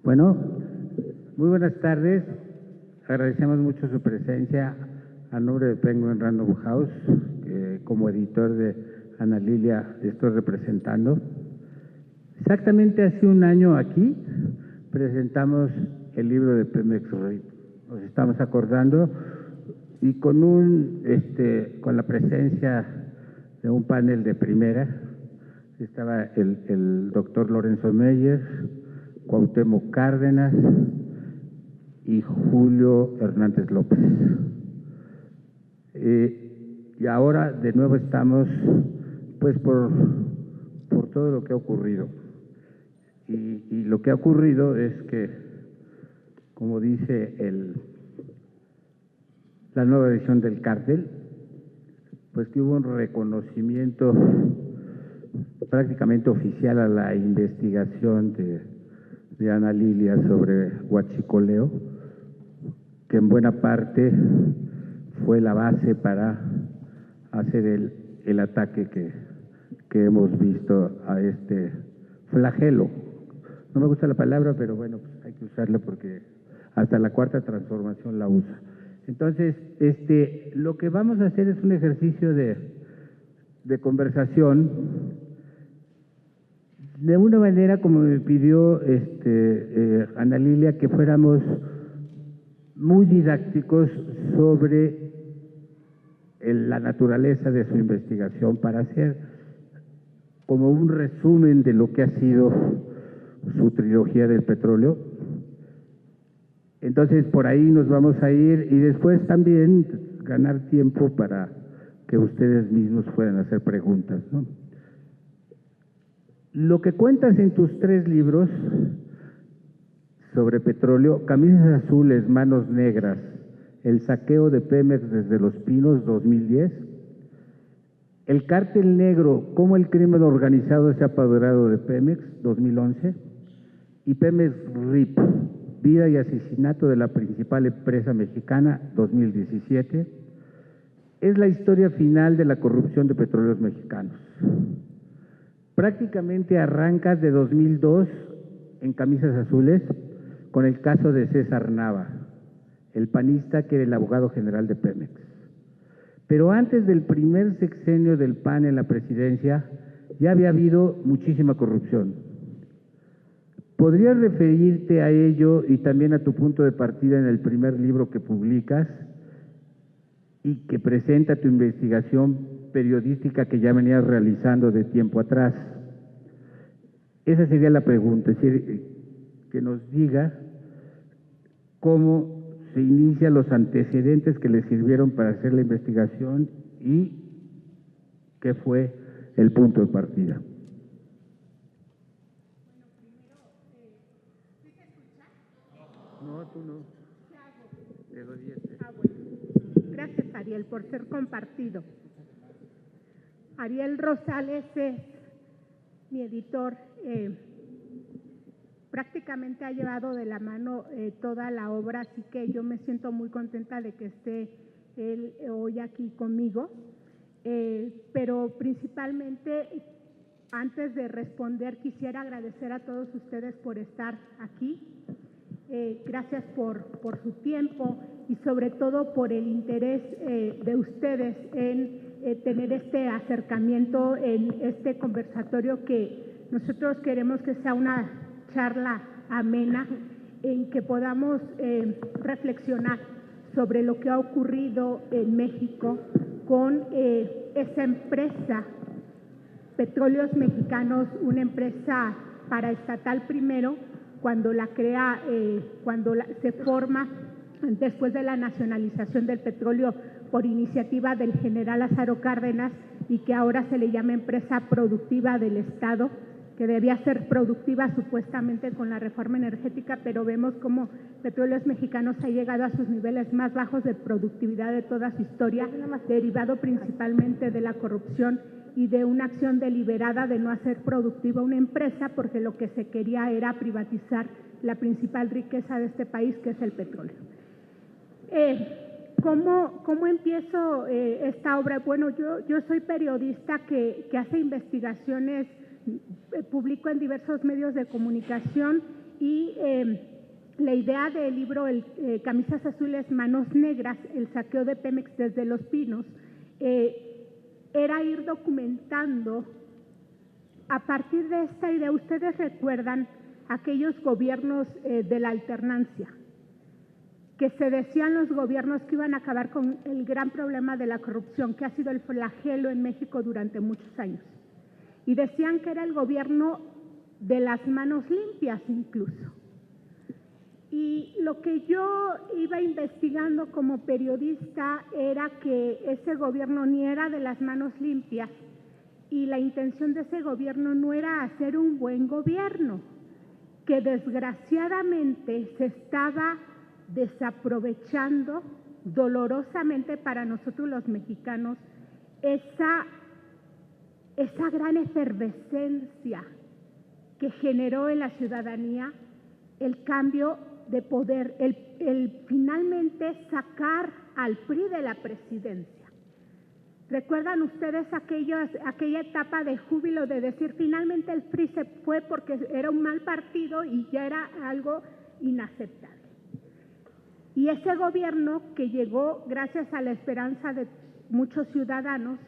Bueno, muy buenas tardes. Agradecemos mucho su presencia a nombre de Penguin Random House, como editor de Ana Lilia estoy representando. Exactamente hace un año aquí presentamos el libro de Pemex RIP. Nos estamos acordando y con la presencia de un panel de primera. Estaba el doctor Lorenzo Meyer, Cuauhtémoc Cárdenas y Julio Hernández López. Y ahora de nuevo estamos pues por todo lo que ha ocurrido. Y lo que ha ocurrido es que, como dice la nueva edición del cártel, pues que hubo un reconocimiento prácticamente oficial a la investigación de Ana Lilia sobre huachicoleo, que en buena parte fue la base para hacer el ataque que hemos visto a este flagelo. No me gusta la palabra, pero bueno, pues hay que usarla porque hasta la Cuarta Transformación la usa. Entonces, lo que vamos a hacer es un ejercicio de conversación, de una manera como me pidió Ana Lilia, que fuéramos muy didácticos sobre la naturaleza de su investigación, para hacer como un resumen de lo que ha sido su trilogía del petróleo. Entonces, por ahí nos vamos a ir y después también ganar tiempo para que ustedes mismos puedan hacer preguntas, ¿no? Lo que cuentas en tus 3 libros sobre petróleo, Camisas Azules, Manos Negras, el saqueo de Pemex desde Los Pinos, 2010, el Cártel Negro, cómo el crimen organizado se ha apoderado de Pemex, 2011, y Pemex RIP, vida y asesinato de la principal empresa mexicana, 2017, es la historia final de la corrupción de petróleos mexicanos. Prácticamente arrancas de 2002 en Camisas Azules con el caso de César Nava, el panista que era el abogado general de Pemex. Pero antes del primer sexenio del PAN en la presidencia ya había habido muchísima corrupción. ¿Podrías referirte a ello y también a tu punto de partida en el primer libro que publicas y que presenta tu investigación periodística que ya venías realizando de tiempo atrás? Esa sería la pregunta, es decir, que nos diga cómo se inician los antecedentes que le sirvieron para hacer la investigación y qué fue el punto de partida. No, tú no. Te doy Bueno. Gracias, Ariel, por ser compartido. Ariel Rosales es mi editor. Prácticamente ha llevado de la mano toda la obra, así que yo me siento muy contenta de que esté él hoy aquí conmigo. Pero principalmente, antes de responder, quisiera agradecer a todos ustedes por estar aquí. Gracias por su tiempo y sobre todo por el interés de ustedes en tener este acercamiento en este conversatorio, que nosotros queremos que sea una charla amena, en que podamos reflexionar sobre lo que ha ocurrido en México con esa empresa, Petróleos Mexicanos, una empresa paraestatal primero, cuando la crea, se forma después de la nacionalización del petróleo por iniciativa del general Lázaro Cárdenas, y que ahora se le llama empresa productiva del Estado, que debía ser productiva supuestamente con la reforma energética, pero vemos cómo Petróleos Mexicanos ha llegado a sus niveles más bajos de productividad de toda su historia, derivado principalmente de la corrupción y de una acción deliberada de no hacer productiva una empresa, porque lo que se quería era privatizar la principal riqueza de este país, que es el petróleo. ¿Cómo empiezo esta obra? Bueno, yo soy periodista que hace investigaciones, publico en diversos medios de comunicación Y la idea del libro Camisas Azules, Manos Negras, el saqueo de Pemex desde Los Pinos, era ir documentando a partir de esta idea. Ustedes recuerdan aquellos gobiernos de la alternancia, que se decían los gobiernos que iban a acabar con el gran problema de la corrupción, que ha sido el flagelo en México durante muchos años. Y decían que era el gobierno de las manos limpias incluso. Y lo que yo iba investigando como periodista era que ese gobierno ni era de las manos limpias, y la intención de ese gobierno no era hacer un buen gobierno, que desgraciadamente se estaba desaprovechando dolorosamente para nosotros los mexicanos esa gran efervescencia que generó en la ciudadanía el cambio de poder, el finalmente sacar al PRI de la presidencia. ¿Recuerdan ustedes aquella etapa de júbilo de decir finalmente el PRI se fue porque era un mal partido y ya era algo inaceptable? Y ese gobierno que llegó gracias a la esperanza de muchos ciudadanos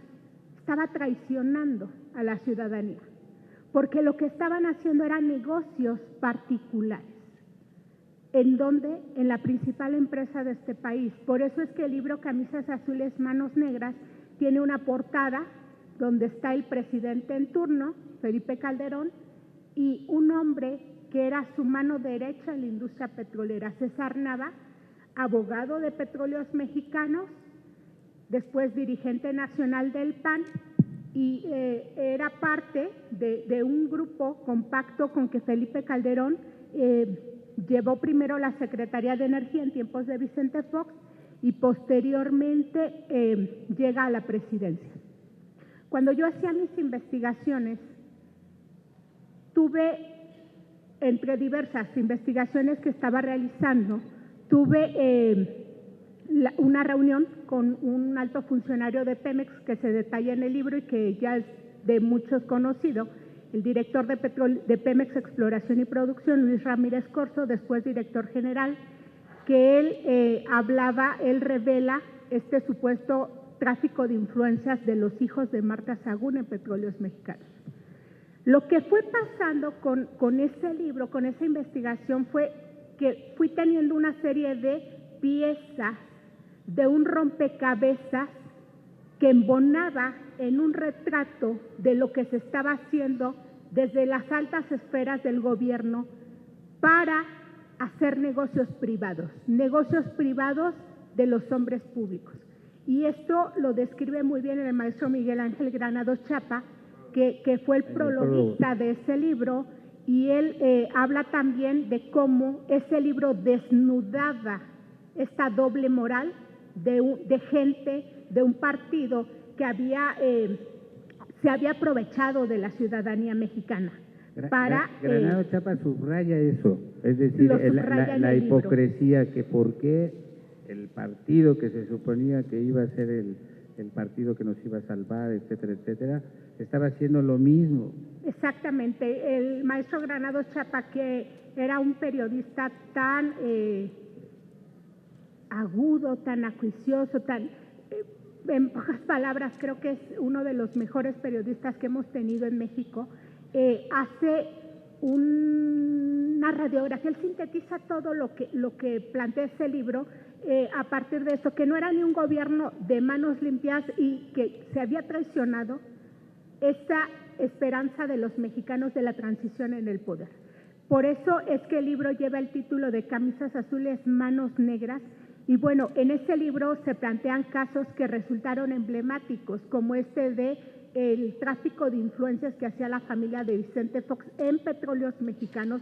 estaba traicionando a la ciudadanía, porque lo que estaban haciendo eran negocios particulares. ¿En dónde? En la principal empresa de este país. Por eso es que el libro Camisas Azules, Manos Negras tiene una portada donde está el presidente en turno, Felipe Calderón, y un hombre que era su mano derecha en la industria petrolera, César Nava, abogado de Petróleos Mexicanos, después dirigente nacional del PAN, y era parte de un grupo compacto con que Felipe Calderón llevó primero la Secretaría de Energía en tiempos de Vicente Fox y posteriormente llega a la presidencia. Cuando yo hacía mis investigaciones, tuve, entre diversas investigaciones que estaba realizando, tuve una reunión con un alto funcionario de Pemex que se detalla en el libro y que ya es de muchos conocido, el director de Pemex Exploración y Producción, Luis Ramírez Corzo, después director general, que él revela este supuesto tráfico de influencias de los hijos de Marta Sagún en Petróleos Mexicanos. Lo que fue pasando con ese libro, con esa investigación, fue que fui teniendo una serie de piezas de un rompecabezas que embonaba en un retrato de lo que se estaba haciendo desde las altas esferas del gobierno para hacer negocios privados de los hombres públicos. Y esto lo describe muy bien el maestro Miguel Ángel Granados Chapa, que fue el prologuista de ese libro, y él habla también de cómo ese libro desnudaba esta doble moral de gente de un partido que se había aprovechado de la ciudadanía mexicana para… Granados Chapa subraya eso, es decir, la hipocresía, que por qué el partido que se suponía que iba a ser el partido que nos iba a salvar, etcétera, etcétera, estaba haciendo lo mismo. Exactamente. El maestro Granados Chapa, que era un periodista tan agudo, tan acuicioso, en pocas palabras, creo que es uno de los mejores periodistas que hemos tenido en México, hace una radiografía, él sintetiza todo lo que plantea ese libro a partir de esto, que no era ni un gobierno de manos limpias y que se había traicionado esa esperanza de los mexicanos de la transición en el poder. Por eso es que el libro lleva el título de Camisas Azules, Manos Negras. Y bueno, en ese libro se plantean casos que resultaron emblemáticos, como este de el tráfico de influencias que hacía la familia de Vicente Fox en Petróleos Mexicanos,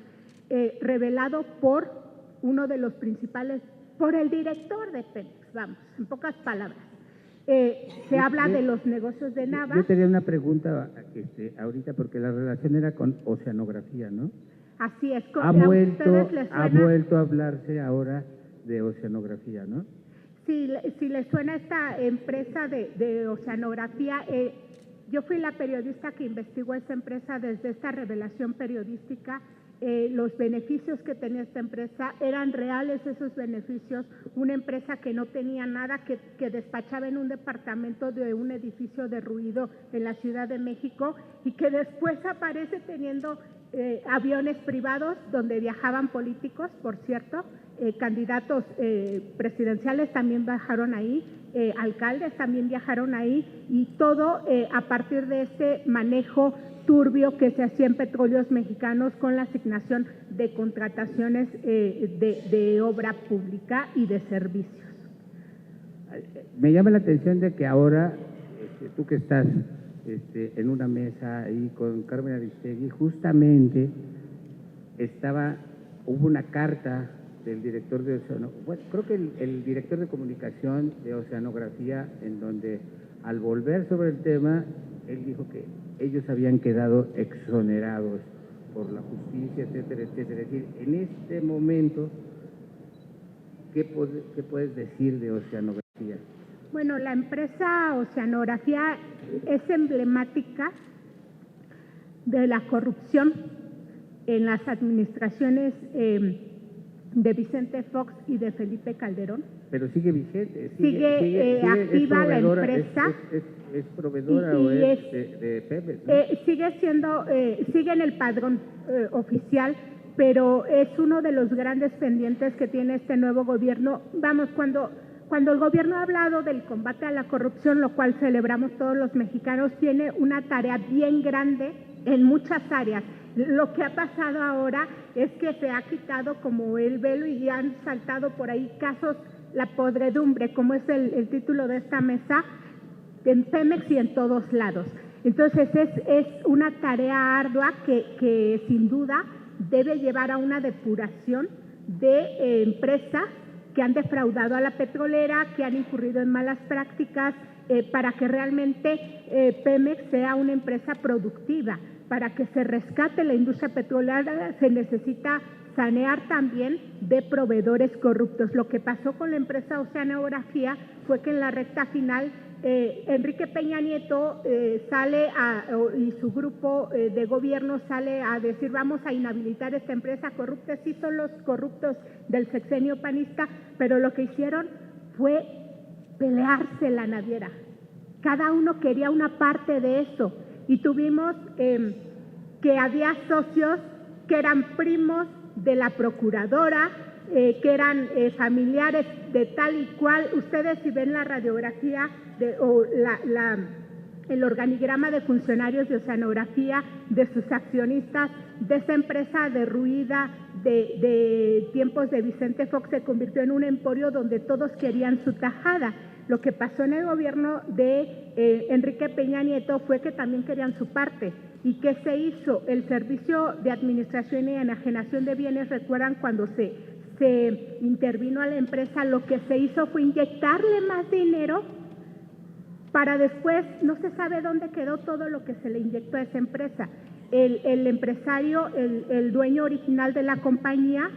revelado por uno de los principales, por el director de Pemex, vamos, en pocas palabras. Se habla de los negocios de Nava. Yo tenía una pregunta ahorita, porque la relación era con oceanografía, ¿no? Así es. Ha vuelto a hablarse ahora de oceanografía, ¿no? Si les suena esta empresa de oceanografía, yo fui la periodista que investigó esa empresa desde esta revelación periodística los beneficios que tenía esta empresa, eran reales esos beneficios, una empresa que no tenía nada, que despachaba en un departamento de un edificio derruido en la Ciudad de México y que después aparece teniendo aviones privados donde viajaban políticos, por cierto, candidatos presidenciales también viajaron ahí, alcaldes también viajaron ahí, y todo a partir de este manejo turbio que se hacía en Petróleos Mexicanos con la asignación de contrataciones de obra pública y de servicios. Me llama la atención de que ahora, tú que estás en una mesa ahí con Carmen Aristegui, justamente hubo una carta del director de creo que el director de comunicación de Oceanografía, en donde al volver sobre el tema, él dijo que ellos habían quedado exonerados por la justicia, etcétera, etcétera. Es decir, en este momento, ¿qué puedes decir de Oceanografía? Bueno, la empresa Oceanografía es emblemática de la corrupción en las administraciones de Vicente Fox y de Felipe Calderón. Pero sigue vigente, sigue activa la empresa. ¿Es proveedora o es de Pemex, ¿no? Sigue en el padrón oficial, pero es uno de los grandes pendientes que tiene este nuevo gobierno. Vamos, cuando el gobierno ha hablado del combate a la corrupción, lo cual celebramos todos los mexicanos, tiene una tarea bien grande en muchas áreas. Lo que ha pasado ahora es que se ha quitado como el velo y han saltado por ahí casos, la podredumbre, como es el título de esta mesa, en Pemex y en todos lados. Entonces es una tarea ardua que sin duda debe llevar a una depuración de empresas que han defraudado a la petrolera, que han incurrido en malas prácticas, para que realmente Pemex sea una empresa productiva. Para que se rescate la industria petrolera se necesita sanear también de proveedores corruptos. Lo que pasó con la empresa Oceanografía fue que en la recta final Enrique Peña Nieto y su grupo de gobierno sale a decir vamos a inhabilitar esta empresa corrupta. Sí son los corruptos del sexenio panista, pero lo que hicieron fue pelearse la naviera. Cada uno quería una parte de eso. Y tuvimos que había socios que eran primos de la procuradora, que eran familiares de tal y cual. Ustedes si ven la radiografía el organigrama de funcionarios de Oceanografía, de sus accionistas, de esa empresa derruida de tiempos de Vicente Fox, se convirtió en un emporio donde todos querían su tajada. Lo que pasó en el gobierno de Enrique Peña Nieto fue que también querían su parte. ¿Y qué se hizo? El Servicio de Administración y Enajenación de Bienes, recuerdan cuando se intervino a la empresa, lo que se hizo fue inyectarle más dinero para después, no se sabe dónde quedó todo lo que se le inyectó a esa empresa. El empresario, el dueño original de la compañía,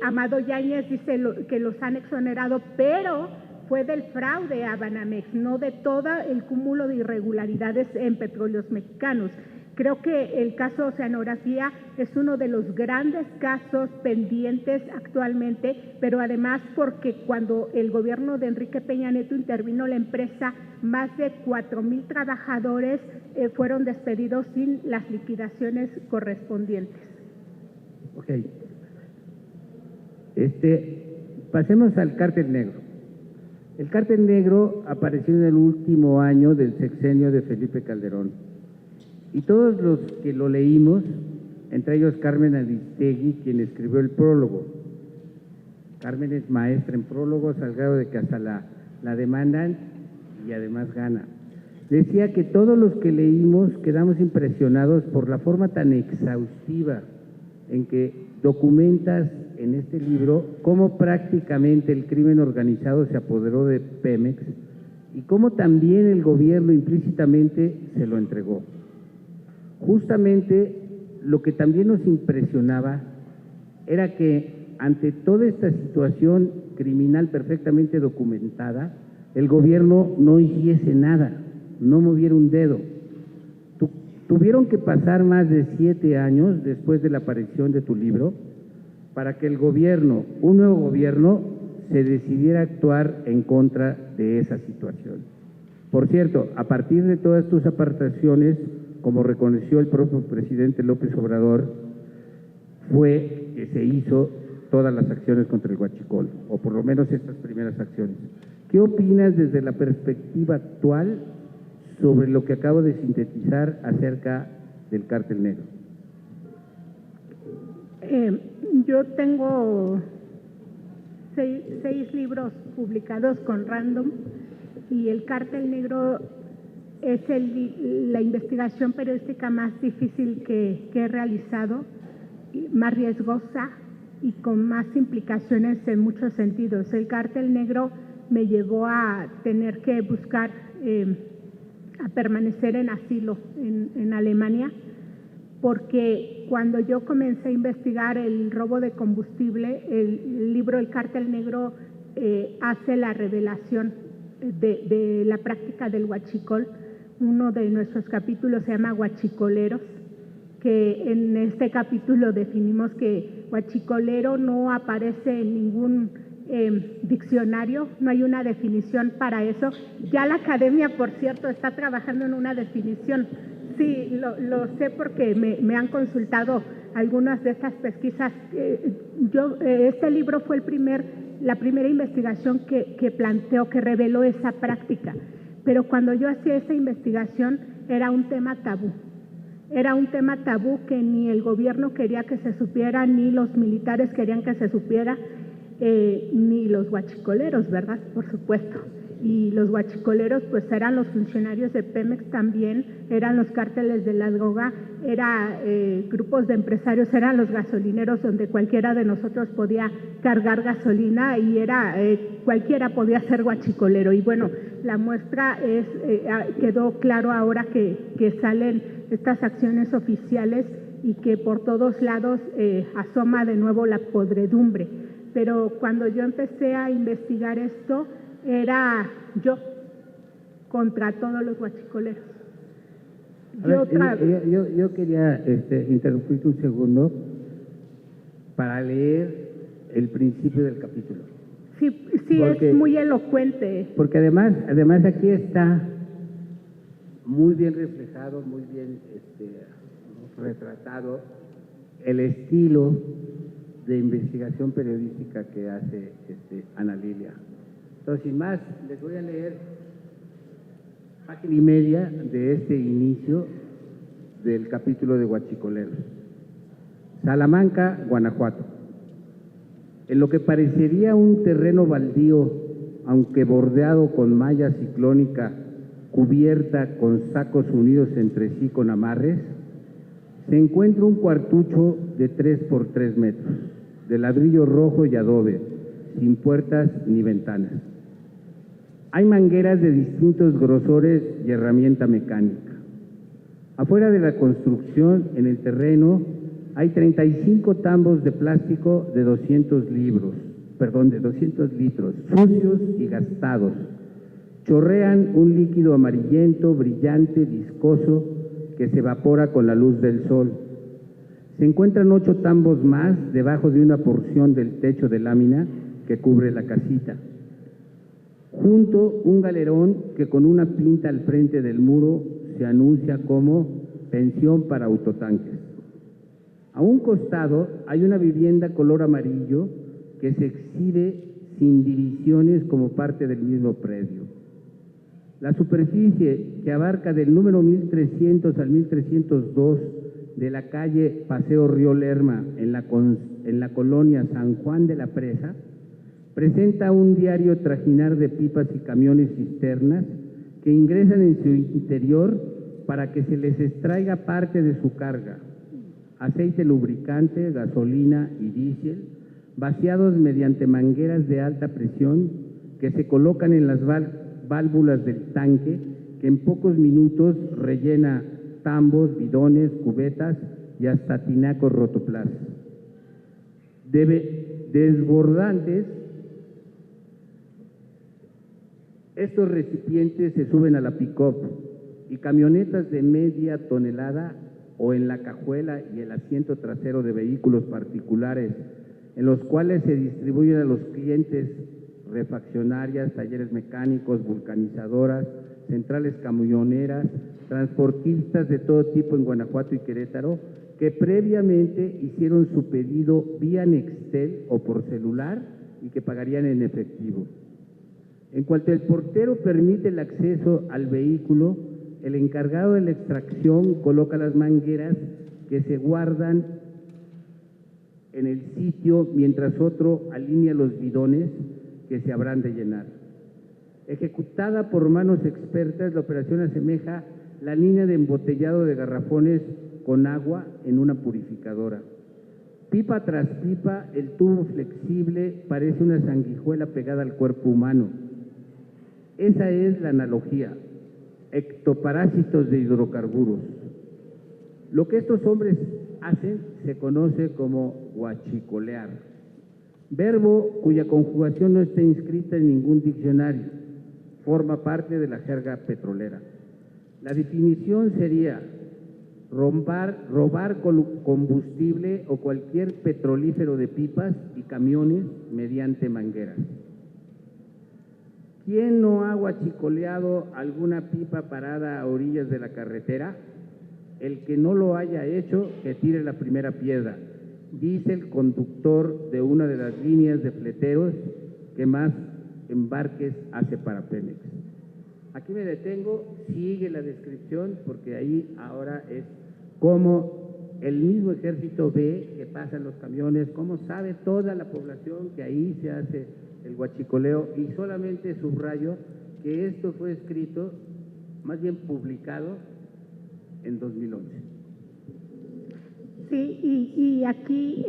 Amado Yáñez, dice que los han exonerado, pero fue del fraude a Banamex, no de todo el cúmulo de irregularidades en Petróleos Mexicanos. Creo que el caso Oceanografía es uno de los grandes casos pendientes actualmente, pero además porque cuando el gobierno de Enrique Peña Nieto intervino la empresa, más de 4,000 trabajadores fueron despedidos sin las liquidaciones correspondientes. Ok. Pasemos al cártel negro. El cártel negro apareció en el último año del sexenio de Felipe Calderón. Y todos los que lo leímos, entre ellos Carmen Aristegui, quien escribió el prólogo. Carmen es maestra en prólogos, al grado de que hasta la demandan y además gana. Decía que todos los que leímos quedamos impresionados por la forma tan exhaustiva en que documentas en este libro cómo prácticamente el crimen organizado se apoderó de Pemex y cómo también el gobierno implícitamente se lo entregó. Justamente lo que también nos impresionaba era que ante toda esta situación criminal perfectamente documentada, el gobierno no hiciese nada, no moviera un dedo. Tuvieron que pasar más de 7 años después de la aparición de tu libro para que el gobierno, un nuevo gobierno, se decidiera a actuar en contra de esa situación. Por cierto, a partir de todas tus aportaciones, como reconoció el propio presidente López Obrador, fue que se hizo todas las acciones contra el huachicol, o por lo menos estas primeras acciones. ¿Qué opinas desde la perspectiva actual sobre lo que acabo de sintetizar acerca del cártel negro? Yo tengo seis libros publicados con Random y el cártel negro es la investigación periodística más difícil que he realizado, más riesgosa y con más implicaciones en muchos sentidos. El cártel negro me llevó a tener que buscar, a permanecer en asilo en Alemania, porque cuando yo comencé a investigar el robo de combustible, el libro El cártel negro hace la revelación de la práctica del huachicol. Uno de nuestros capítulos se llama Huachicoleros, que en este capítulo definimos que huachicolero no aparece en ningún diccionario, no hay una definición para eso. Ya la academia, por cierto, está trabajando en una definición. Sí, lo sé porque me han consultado algunas de estas pesquisas. Este libro fue la primera investigación que planteó, que reveló esa práctica. Pero cuando yo hacía esa investigación era un tema tabú. Era un tema tabú que ni el gobierno quería que se supiera, ni los militares querían que se supiera, ni los huachicoleros, ¿verdad? Por supuesto. Y los huachicoleros pues eran los funcionarios de Pemex también, eran los cárteles de la droga, grupos de empresarios, eran los gasolineros donde cualquiera de nosotros podía cargar gasolina y cualquiera podía ser huachicolero. Y bueno, la muestra quedó claro ahora que salen estas acciones oficiales y que por todos lados asoma de nuevo la podredumbre. Pero cuando yo empecé a investigar esto, era yo contra todos los huachicoleros. Yo quería interrumpirte un segundo para leer el principio del capítulo. Sí, porque, es muy elocuente. Porque además aquí está muy bien reflejado, muy bien retratado el estilo de investigación periodística que hace Ana Lilia. Entonces, sin más, les voy a leer página y media de este inicio del capítulo de Huachicoleros. Salamanca, Guanajuato. En lo que parecería un terreno baldío, aunque bordeado con malla ciclónica, cubierta con sacos unidos entre sí con amarres, se encuentra un cuartucho de 3 por 3 metros, de ladrillo rojo y adobe, sin puertas ni ventanas. Hay mangueras de distintos grosores y herramienta mecánica. Afuera de la construcción, en el terreno, hay 35 tambos de plástico de 200 litros, sucios y gastados. Chorrean un líquido amarillento, brillante, viscoso, que se evapora con la luz del sol. Se encuentran 8 tambos más debajo de una porción del techo de lámina que cubre la casita. Junto, un galerón que con una pinta al frente del muro se anuncia como pensión para autotanques. A un costado hay una vivienda color amarillo que se exhibe sin divisiones como parte del mismo predio. La superficie, que abarca del número 1300 al 1302 de la calle Paseo Río Lerma en la colonia San Juan de la Presa, presenta un diario trajinar de pipas y camiones cisternas que ingresan en su interior para que se les extraiga parte de su carga: aceite lubricante, gasolina y diésel, vaciados mediante mangueras de alta presión que se colocan en las válvulas del tanque, que en pocos minutos rellena tambos, bidones, cubetas y hasta tinacos rotoplas. Desbordantes, estos recipientes se suben a la pick-up y camionetas de media tonelada o en la cajuela y el asiento trasero de vehículos particulares, en los cuales se distribuyen a los clientes refaccionarias, talleres mecánicos, vulcanizadoras, centrales camioneras, transportistas de todo tipo en Guanajuato y Querétaro, que previamente hicieron su pedido vía Nextel o por celular y que pagarían en efectivo. En cuanto el portero permite el acceso al vehículo, el encargado de la extracción coloca las mangueras que se guardan en el sitio, mientras otro alinea los bidones que se habrán de llenar. Ejecutada por manos expertas, la operación asemeja la línea de embotellado de garrafones con agua en una purificadora. Pipa tras pipa, el tubo flexible parece una sanguijuela pegada al cuerpo humano. Esa es la analogía, ectoparásitos de hidrocarburos. Lo que estos hombres hacen se conoce como huachicolear, verbo cuya conjugación no está inscrita en ningún diccionario, forma parte de la jerga petrolera. La definición sería robar combustible o cualquier petrolífero de pipas y camiones mediante mangueras. ¿Quién no ha huachicoleado alguna pipa parada a orillas de la carretera? El que no lo haya hecho, que tire la primera piedra, dice el conductor de una de las líneas de fleteros que más embarques hace para Pemex. Aquí me detengo, sigue la descripción, porque ahí ahora es cómo el mismo ejército ve que pasan los camiones, cómo sabe toda la población que ahí se hace el huachicoleo, y solamente subrayo que esto fue escrito, más bien publicado, en 2011. Sí, y aquí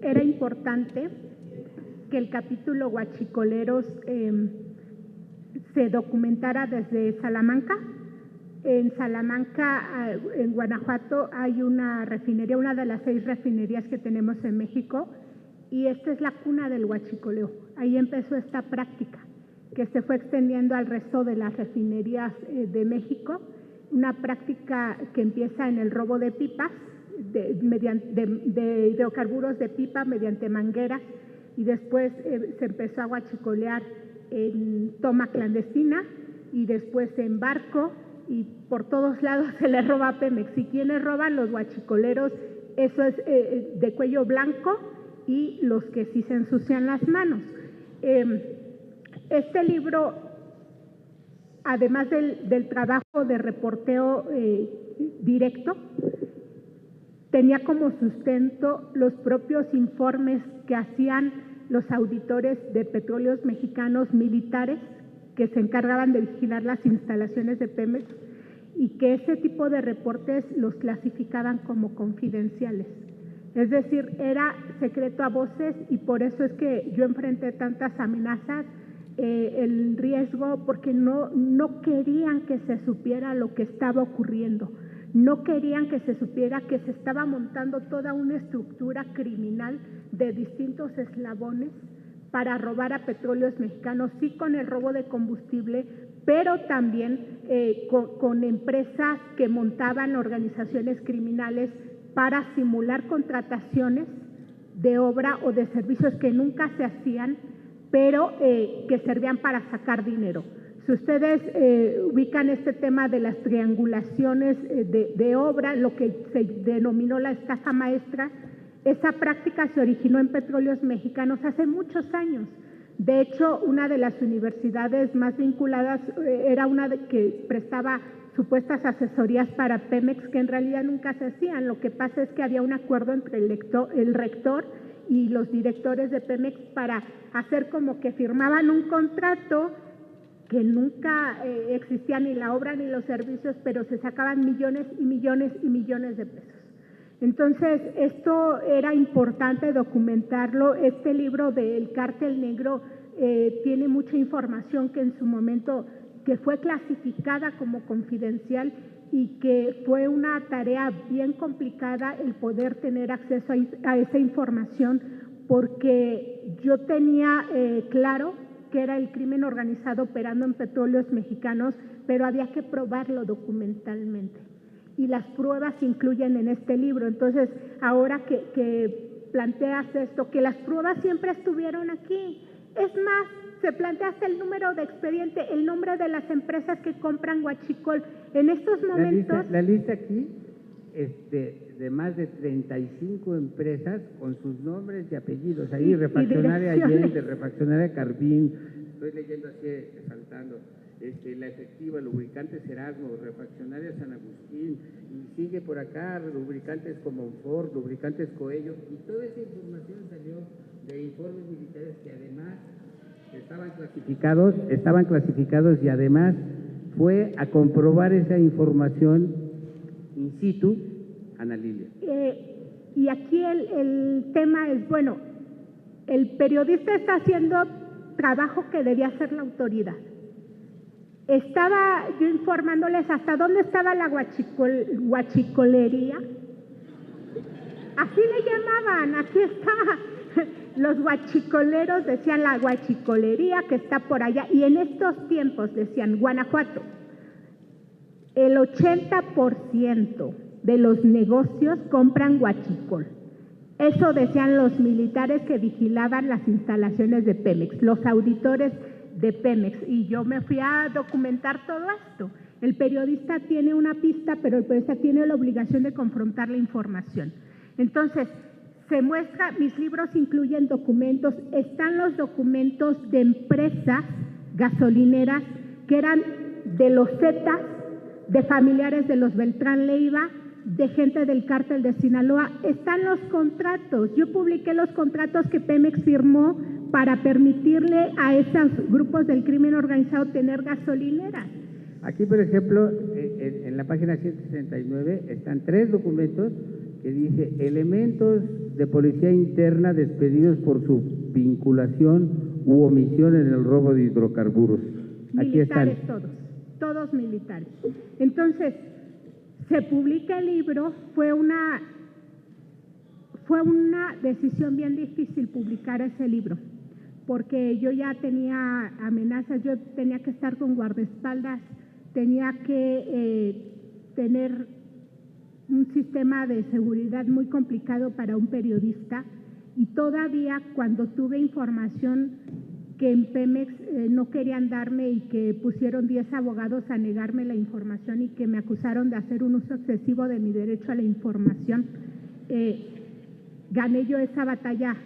era importante que el capítulo huachicoleros se documentara desde Salamanca. En Salamanca, en Guanajuato, hay una refinería, una de las 6 refinerías que tenemos en México, y esta es la cuna del huachicoleo. Ahí empezó esta práctica, que se fue extendiendo al resto de las refinerías de México, una práctica que empieza en el robo de pipas, de hidrocarburos de pipa mediante mangueras, y después se empezó a huachicolear en toma clandestina y después en barco, y por todos lados se le roba a Pemex. ¿Y quiénes roban? Los huachicoleros, eso es de cuello blanco, y los que sí se ensucian las manos. Este libro, además del trabajo de reporteo directo, tenía como sustento los propios informes que hacían los auditores de Petróleos Mexicanos militares que se encargaban de vigilar las instalaciones de Pemex, y que ese tipo de reportes los clasificaban como confidenciales. Es decir, era secreto a voces, y por eso es que yo enfrenté tantas amenazas, el riesgo, porque no querían que se supiera lo que estaba ocurriendo. No querían que se supiera que se estaba montando toda una estructura criminal de distintos eslabones para robar a Petróleos Mexicanos, sí con el robo de combustible, pero también con empresas que montaban organizaciones criminales para simular contrataciones de obra o de servicios que nunca se hacían, pero que servían para sacar dinero. Si ustedes ubican este tema de las triangulaciones de obra, lo que se denominó la estafa maestra, esa práctica se originó en Petróleos Mexicanos hace muchos años. De hecho, una de las universidades más vinculadas era una que prestaba supuestas asesorías para Pemex, que en realidad nunca se hacían. Lo que pasa es que había un acuerdo entre el rector y los directores de Pemex para hacer como que firmaban un contrato que nunca existía ni la obra ni los servicios, pero se sacaban millones y millones y millones de pesos. Entonces, esto era importante documentarlo. Este libro del Cártel Negro tiene mucha información que en su momento que fue clasificada como confidencial, y que fue una tarea bien complicada el poder tener acceso a esa información, porque yo tenía claro que era el crimen organizado operando en Petróleos Mexicanos, pero había que probarlo documentalmente. Y las pruebas se incluyen en este libro. Entonces, ahora que planteas esto, que las pruebas siempre estuvieron aquí. Es más, se plantea hasta el número de expediente, el nombre de las empresas que compran huachicol. En estos momentos… La lista aquí de más de 35 empresas con sus nombres y apellidos. Ahí, Refaccionaria Allende, Refaccionaria Carbín, estoy leyendo así, saltando. La Efectiva, Lubricantes Erasmo, Refaccionaria San Agustín, y sigue por acá, lubricantes como Ford, lubricantes Coello, y toda esa información salió de informes militares que además estaban clasificados y además fue a comprobar esa información in situ, Ana Lilia. Y aquí el tema es, bueno, el periodista está haciendo trabajo que debía hacer la autoridad. Estaba yo informándoles hasta dónde estaba la huachicolería. Así le llamaban, aquí está. Los huachicoleros decían la huachicolería que está por allá. Y en estos tiempos decían Guanajuato. El 80% de los negocios compran huachicol. Eso decían los militares que vigilaban las instalaciones de Pemex, los auditores de Pemex, y yo me fui a documentar todo esto. El periodista tiene una pista, pero el periodista tiene la obligación de confrontar la información. Entonces, se muestra, mis libros incluyen documentos, están los documentos de empresas gasolineras que eran de los Zetas, de familiares de los Beltrán Leiva, de gente del cártel de Sinaloa. Están los contratos, yo publiqué los contratos que Pemex firmó para permitirle a esos grupos del crimen organizado tener gasolineras. Aquí, por ejemplo, en la página 169 están 3 documentos que dice elementos de policía interna despedidos por su vinculación u omisión en el robo de hidrocarburos. Aquí militares están. todos militares. Entonces, se publica el libro, fue una decisión bien difícil publicar ese libro, porque yo ya tenía amenazas, yo tenía que estar con guardaespaldas, tenía que tener un sistema de seguridad muy complicado para un periodista, y todavía cuando tuve información que en Pemex no querían darme y que pusieron 10 abogados a negarme la información y que me acusaron de hacer un uso excesivo de mi derecho a la información, gané yo esa batalla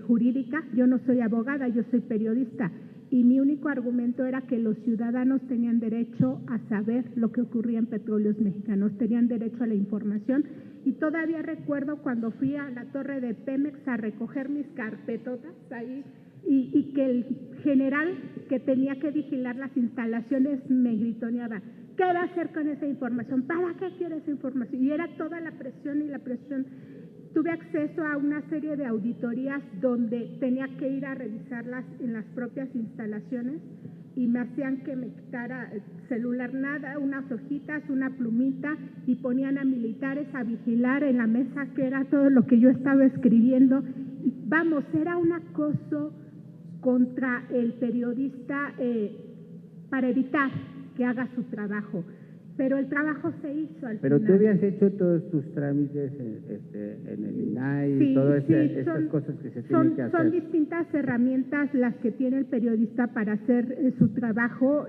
jurídica. Yo no soy abogada, yo soy periodista, y mi único argumento era que los ciudadanos tenían derecho a saber lo que ocurría en Petróleos Mexicanos, tenían derecho a la información. Y todavía recuerdo cuando fui a la torre de Pemex a recoger mis carpetotas ahí, y que el general que tenía que vigilar las instalaciones me gritoneaba: ¿qué va a hacer con esa información? ¿Para qué quiere esa información? Y era toda la presión y la presión. Tuve acceso a una serie de auditorías donde tenía que ir a revisarlas en las propias instalaciones, y me hacían que me quitara el celular, nada, unas hojitas, una plumita, y ponían a militares a vigilar en la mesa, que era todo lo que yo estaba escribiendo. Y vamos, era un acoso contra el periodista para evitar que haga su trabajo. Pero el trabajo se hizo al Pero final. tú habías hecho todos tus trámites en el INAI, sí, todas sí, esas cosas que se tienen que hacer. Son distintas herramientas las que tiene el periodista para hacer su trabajo.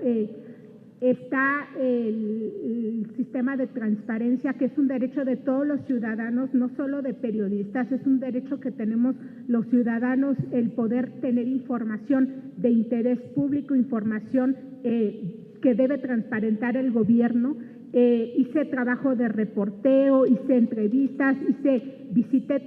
Está el sistema de transparencia, que es un derecho de todos los ciudadanos, no solo de periodistas, es un derecho que tenemos los ciudadanos, el poder tener información de interés público, información que debe transparentar el gobierno. Hice trabajo de reporteo, hice entrevistas, visité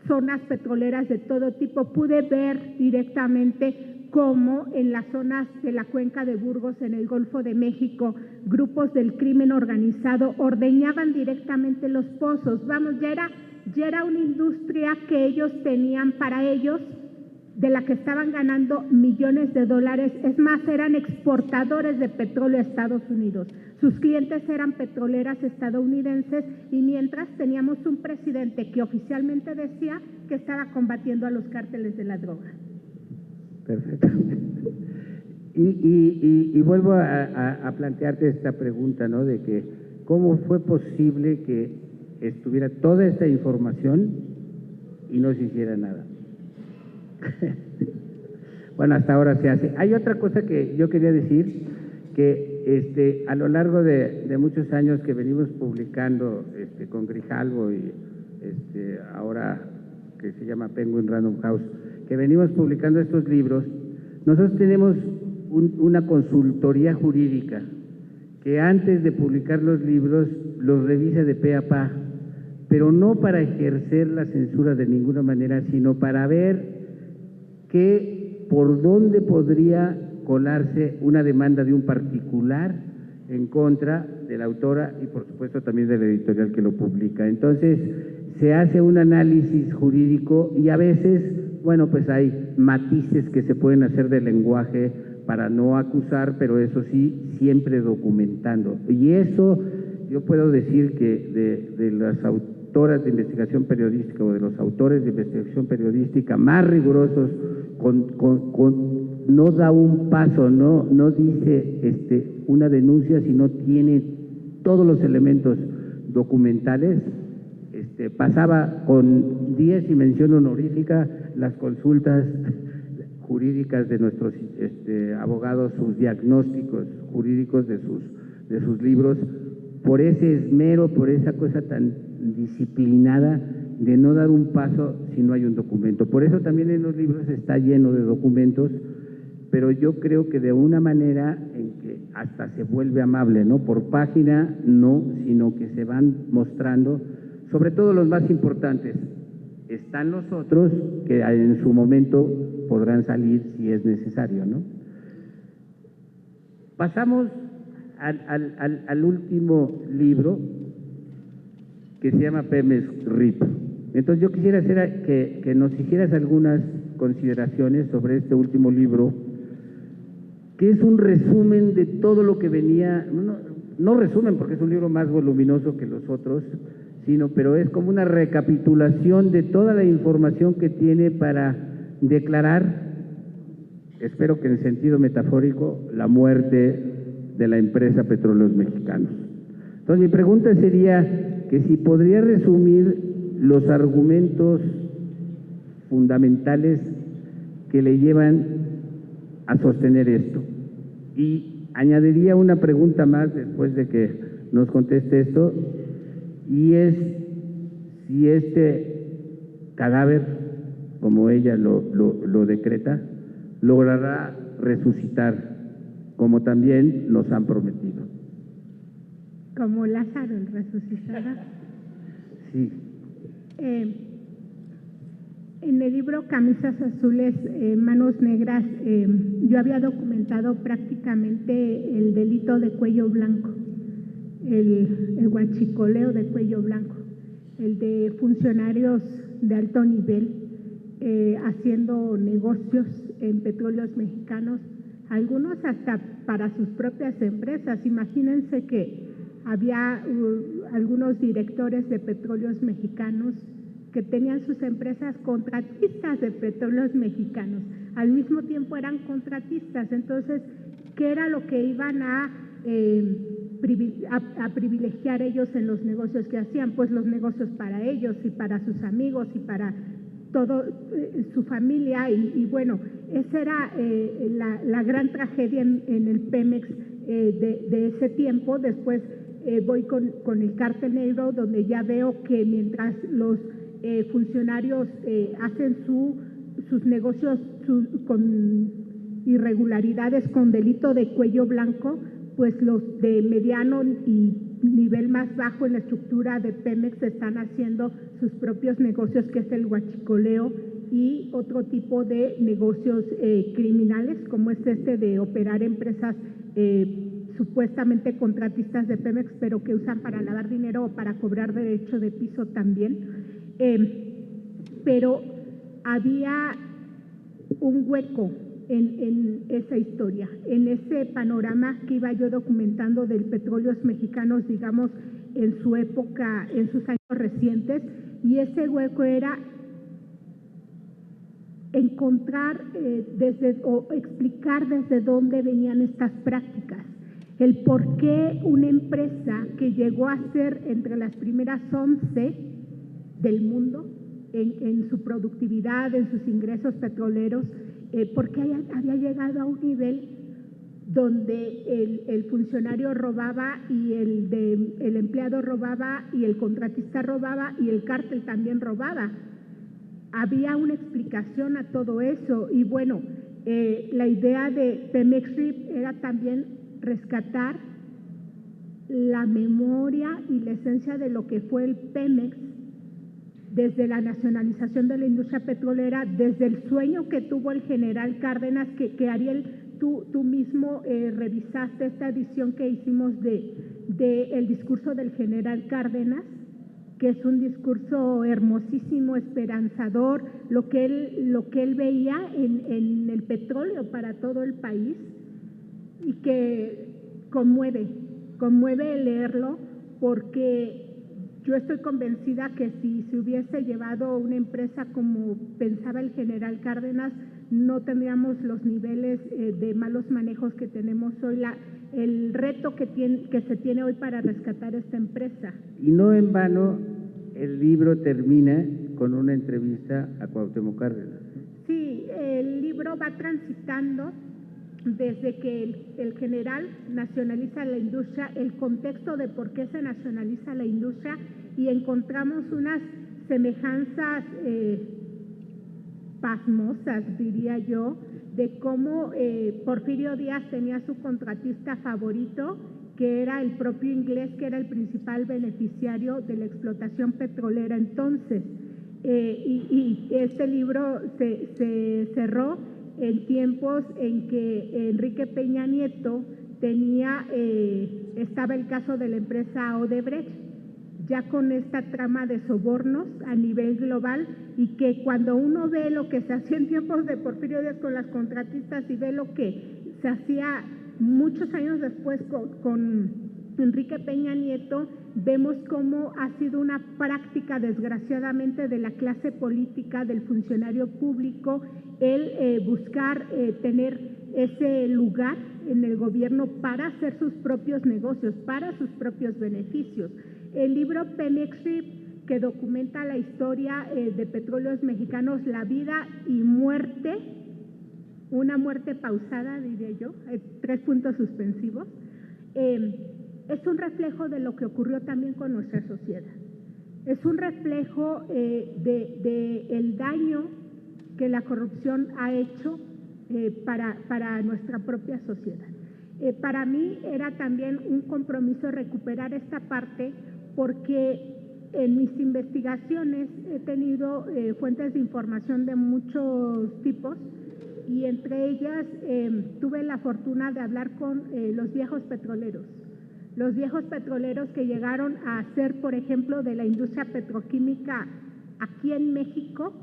zonas petroleras de todo tipo, pude ver directamente cómo en las zonas de la cuenca de Burgos, en el Golfo de México, grupos del crimen organizado ordeñaban directamente los pozos. Vamos, ya era una industria que ellos tenían para ellos, de la que estaban ganando millones de dólares. Es más, eran exportadores de petróleo a Estados Unidos. Sus clientes eran petroleras estadounidenses, y mientras teníamos un presidente que oficialmente decía que estaba combatiendo a los cárteles de la droga. Perfecto. Y vuelvo a plantearte esta pregunta, ¿no? De que cómo fue posible que estuviera toda esta información y no se hiciera nada. Bueno, hasta ahora se hace. Hay otra cosa que yo quería decir, que a lo largo de muchos años que venimos publicando con Grijalvo y ahora que se llama Penguin Random House, que venimos publicando estos libros, nosotros tenemos una consultoría jurídica que antes de publicar los libros los revisa de pe a pa, pero no para ejercer la censura de ninguna manera, sino para ver por dónde podría colarse una demanda de un particular en contra de la autora y por supuesto también de la editorial que lo publica. Entonces se hace un análisis jurídico y a veces, bueno, pues hay matices que se pueden hacer del lenguaje para no acusar, pero eso sí, siempre documentando. Y eso yo puedo decir que de las autoras de investigación periodística o de los autores de investigación periodística más rigurosos, no da un paso, no dice una denuncia si no tiene todos los elementos documentales. Pasaba con 10 y mención honorífica las consultas jurídicas de nuestros abogados, sus diagnósticos jurídicos de sus libros, por ese esmero, por esa cosa tan disciplinada de no dar un paso si no hay un documento. Por eso también en los libros está lleno de documentos, pero yo creo que de una manera en que hasta se vuelve amable, ¿no? Por página no, sino que se van mostrando, sobre todo los más importantes. Están los otros que en su momento podrán salir si es necesario, ¿no? Pasamos al último libro, que se llama Pemex RIP. Entonces yo quisiera que nos hicieras algunas consideraciones sobre este último libro, que es un resumen de todo lo que venía, no resumen porque es un libro más voluminoso que los otros, pero es como una recapitulación de toda la información que tiene para declarar, espero que en sentido metafórico, la muerte de la empresa Petróleos Mexicanos. Entonces mi pregunta sería que si podría resumir los argumentos fundamentales que le llevan a sostener esto. Y añadiría una pregunta más después de que nos conteste esto, y es si este cadáver, como ella lo decreta, logrará resucitar, como también nos han prometido. Como Lázaro, el resucitará. Sí. En el libro Camisas Azules, Manos Negras, yo había documentado prácticamente el delito de cuello blanco, el huachicoleo de cuello blanco, el de funcionarios de alto nivel haciendo negocios en petróleos mexicanos, algunos hasta para sus propias empresas. Imagínense que había algunos directores de petróleos mexicanos que tenían sus empresas contratistas de petróleos mexicanos, al mismo tiempo eran contratistas. Entonces, ¿qué era lo que iban a privilegiar ellos en los negocios que hacían? Pues los negocios para ellos y para sus amigos y para todo su familia, y bueno, esa era la gran tragedia en el Pemex de ese tiempo. Después voy con el cártel negro, donde ya veo que mientras los funcionarios hacen sus negocios con irregularidades, con delito de cuello blanco, pues los de mediano y nivel más bajo en la estructura de Pemex están haciendo sus propios negocios, que es el huachicoleo y otro tipo de negocios criminales, como es de operar empresas supuestamente contratistas de Pemex, pero que usan para lavar dinero o para cobrar derecho de piso también. Pero había un hueco en esa historia, en ese panorama que iba yo documentando del Petróleos Mexicanos, digamos, en su época, en sus años recientes, y ese hueco era encontrar o explicar desde dónde venían estas prácticas, el por qué una empresa que llegó a ser entre las primeras 11 del mundo en su productividad, en sus ingresos petroleros, por qué había llegado a un nivel donde el funcionario robaba y el empleado robaba y el contratista robaba y el cártel también robaba. Había una explicación a todo eso y bueno, la idea de Pemex-RIP era también rescatar la memoria y la esencia de lo que fue el Pemex desde la nacionalización de la industria petrolera, desde el sueño que tuvo el general Cárdenas, que Ariel, tú mismo revisaste esta edición que hicimos de el discurso del general Cárdenas, que es un discurso hermosísimo, esperanzador, lo que él veía en el petróleo para todo el país y que conmueve leerlo, porque yo estoy convencida que si se hubiese llevado una empresa como pensaba el general Cárdenas, no tendríamos los niveles de malos manejos que tenemos hoy, el reto que se tiene hoy para rescatar esta empresa. Y no en vano, el libro termina con una entrevista a Cuauhtémoc Cárdenas. Sí, el libro va transitando desde que el general nacionaliza la industria, el contexto de por qué se nacionaliza la industria, y encontramos unas semejanzas pasmosas, diría yo, de cómo Porfirio Díaz tenía su contratista favorito, que era el propio inglés, que era el principal beneficiario de la explotación petrolera entonces. Y este libro se cerró en tiempos en que Enrique Peña Nieto estaba el caso de la empresa Odebrecht, ya con esta trama de sobornos a nivel global, y que cuando uno ve lo que se hacía en tiempos de Porfirio Díaz con las contratistas y ve lo que se hacía muchos años después con Enrique Peña Nieto, vemos cómo ha sido una práctica, desgraciadamente, de la clase política, del funcionario público, el buscar tener ese lugar en el gobierno para hacer sus propios negocios, para sus propios beneficios. El libro Pemex-RIP, que documenta la historia de Petróleos Mexicanos, la vida y muerte, una muerte pausada, diría yo, 3 puntos suspensivos, es un reflejo de lo que ocurrió también con nuestra sociedad. Es un reflejo de el daño que la corrupción ha hecho para nuestra propia sociedad. Para mí era también un compromiso recuperar esta parte, porque en mis investigaciones he tenido fuentes de información de muchos tipos, y entre ellas tuve la fortuna de hablar con los viejos petroleros que llegaron a ser, por ejemplo, de la industria petroquímica aquí en México.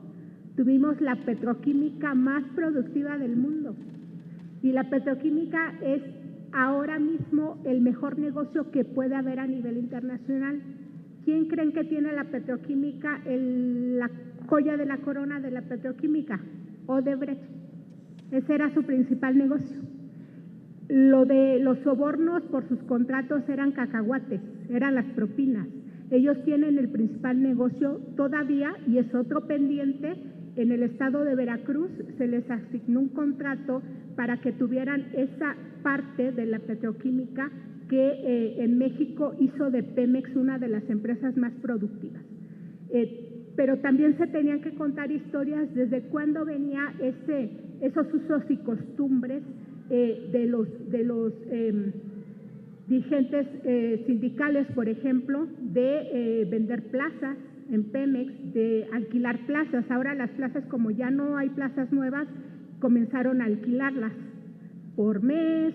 Tuvimos la petroquímica más productiva del mundo, y la petroquímica es ahora mismo el mejor negocio que puede haber a nivel internacional. ¿Quién creen que tiene la petroquímica, la joya de la corona de la petroquímica? Odebrecht. Ese era su principal negocio. Lo de los sobornos por sus contratos eran cacahuates, eran las propinas. Ellos tienen el principal negocio todavía, y es otro pendiente. En el estado de Veracruz se les asignó un contrato para que tuvieran esa parte de la petroquímica que en México hizo de Pemex una de las empresas más productivas. Pero también se tenían que contar historias desde cuándo venía esos usos y costumbres de los dirigentes sindicales, por ejemplo, de vender plazas en Pemex, de alquilar plazas. Ahora las plazas, como ya no hay plazas nuevas, comenzaron a alquilarlas por mes,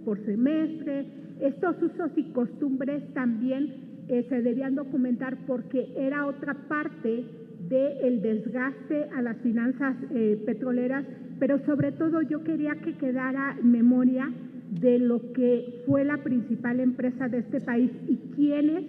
por semestre. Estos usos y costumbres también se debían documentar, porque era otra parte del desgaste a las finanzas petroleras, pero sobre todo yo quería que quedara memoria de lo que fue la principal empresa de este país y quiénes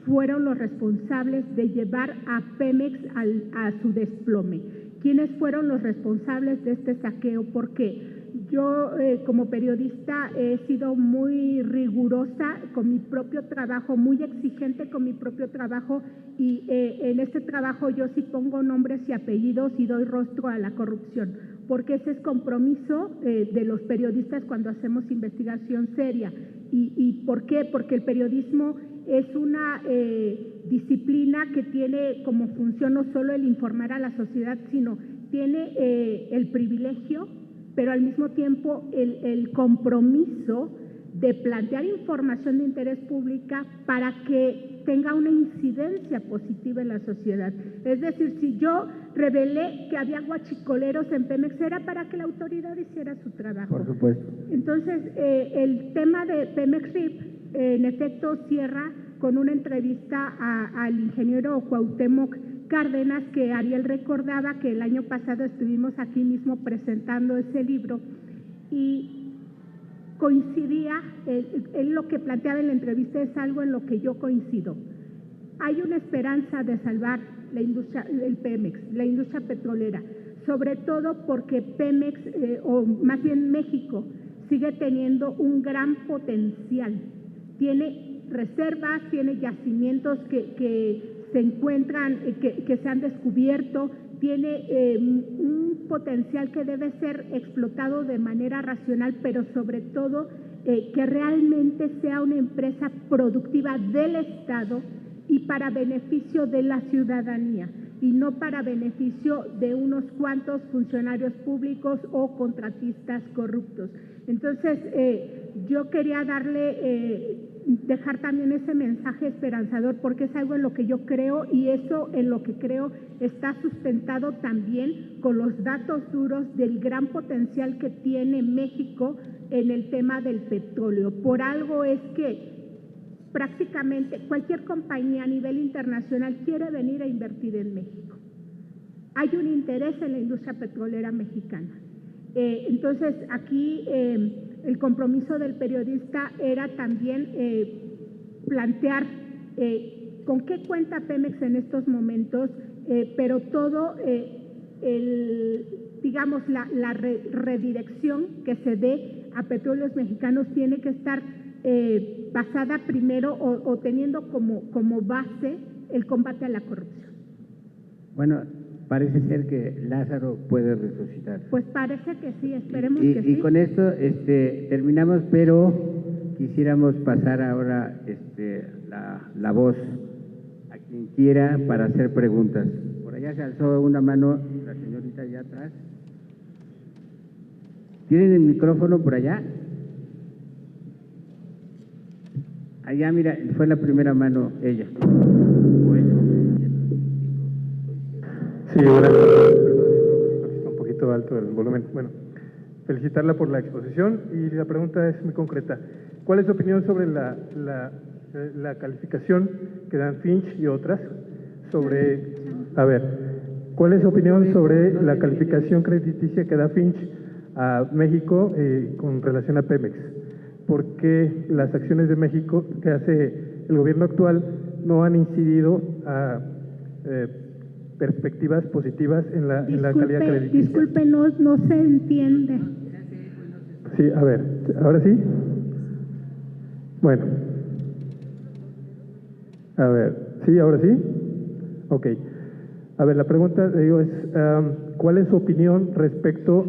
fueron los responsables de llevar a Pemex a su desplome. quiénes fueron los responsables de este saqueo, porque yo como periodista he sido muy rigurosa con mi propio trabajo, muy exigente con mi propio trabajo, y en este trabajo yo sí pongo nombres y apellidos y doy rostro a la corrupción, porque ese es compromiso de los periodistas cuando hacemos investigación seria. ¿Y por qué? Porque el periodismo es una disciplina que tiene como función no solo el informar a la sociedad, sino tiene el privilegio, pero al mismo tiempo el compromiso de plantear información de interés pública para que tenga una incidencia positiva en la sociedad. Es decir, si yo revelé que había guachicoleros en Pemex, era para que la autoridad hiciera su trabajo. Por supuesto. Entonces, el tema de Pemex-RIP, en efecto, cierra con una entrevista al ingeniero Cuauhtémoc Cárdenas, que Ariel recordaba que el año pasado estuvimos aquí mismo presentando ese libro, y coincidía, él lo que planteaba en la entrevista es algo en lo que yo coincido. Hay una esperanza de salvar la industria, el Pemex, la industria petrolera, sobre todo porque Pemex, o más bien México, sigue teniendo un gran potencial. Tiene reservas, tiene yacimientos que se encuentran, que se han descubierto, tiene un potencial que debe ser explotado de manera racional, pero sobre todo que realmente sea una empresa productiva del Estado y para beneficio de la ciudadanía, y no para beneficio de unos cuantos funcionarios públicos o contratistas corruptos. Entonces, yo quería dejar también ese mensaje esperanzador, porque es algo en lo que yo creo, y eso en lo que creo está sustentado también con los datos duros del gran potencial que tiene México en el tema del petróleo. Por algo es que prácticamente cualquier compañía a nivel internacional quiere venir a invertir en México. Hay un interés en la industria petrolera mexicana. Entonces, aquí el compromiso del periodista era también plantear con qué cuenta Pemex en estos momentos, pero todo, digamos, la redirección que se dé a Petróleos Mexicanos tiene que estar basada primero o teniendo como base el combate a la corrupción. Bueno, parece ser que Lázaro puede resucitar. Pues parece que sí, esperemos que sí. Y con esto terminamos, pero quisiéramos pasar ahora la voz a quien quiera para hacer preguntas. Por allá se alzó una mano la señorita allá atrás. ¿Tienen el micrófono por allá? Allá, mira, fue la primera mano ella. Sí, gracias. Está un poquito alto el volumen. Bueno, felicitarla por la exposición, y la pregunta es muy concreta. ¿Cuál es su opinión sobre la calificación que dan Finch y otras sobre, cuál es su opinión sobre la calificación crediticia que da Finch a México con relación a Pemex? ¿Por qué las acciones de México que hace el gobierno actual no han incidido a perspectivas positivas en la calidad crediticia? Disculpe, no se entiende. Sí, a ver, ¿ahora sí? Bueno. A ver, ¿sí? ¿Ahora sí? Ok. A ver, la pregunta es, ¿cuál es su opinión respecto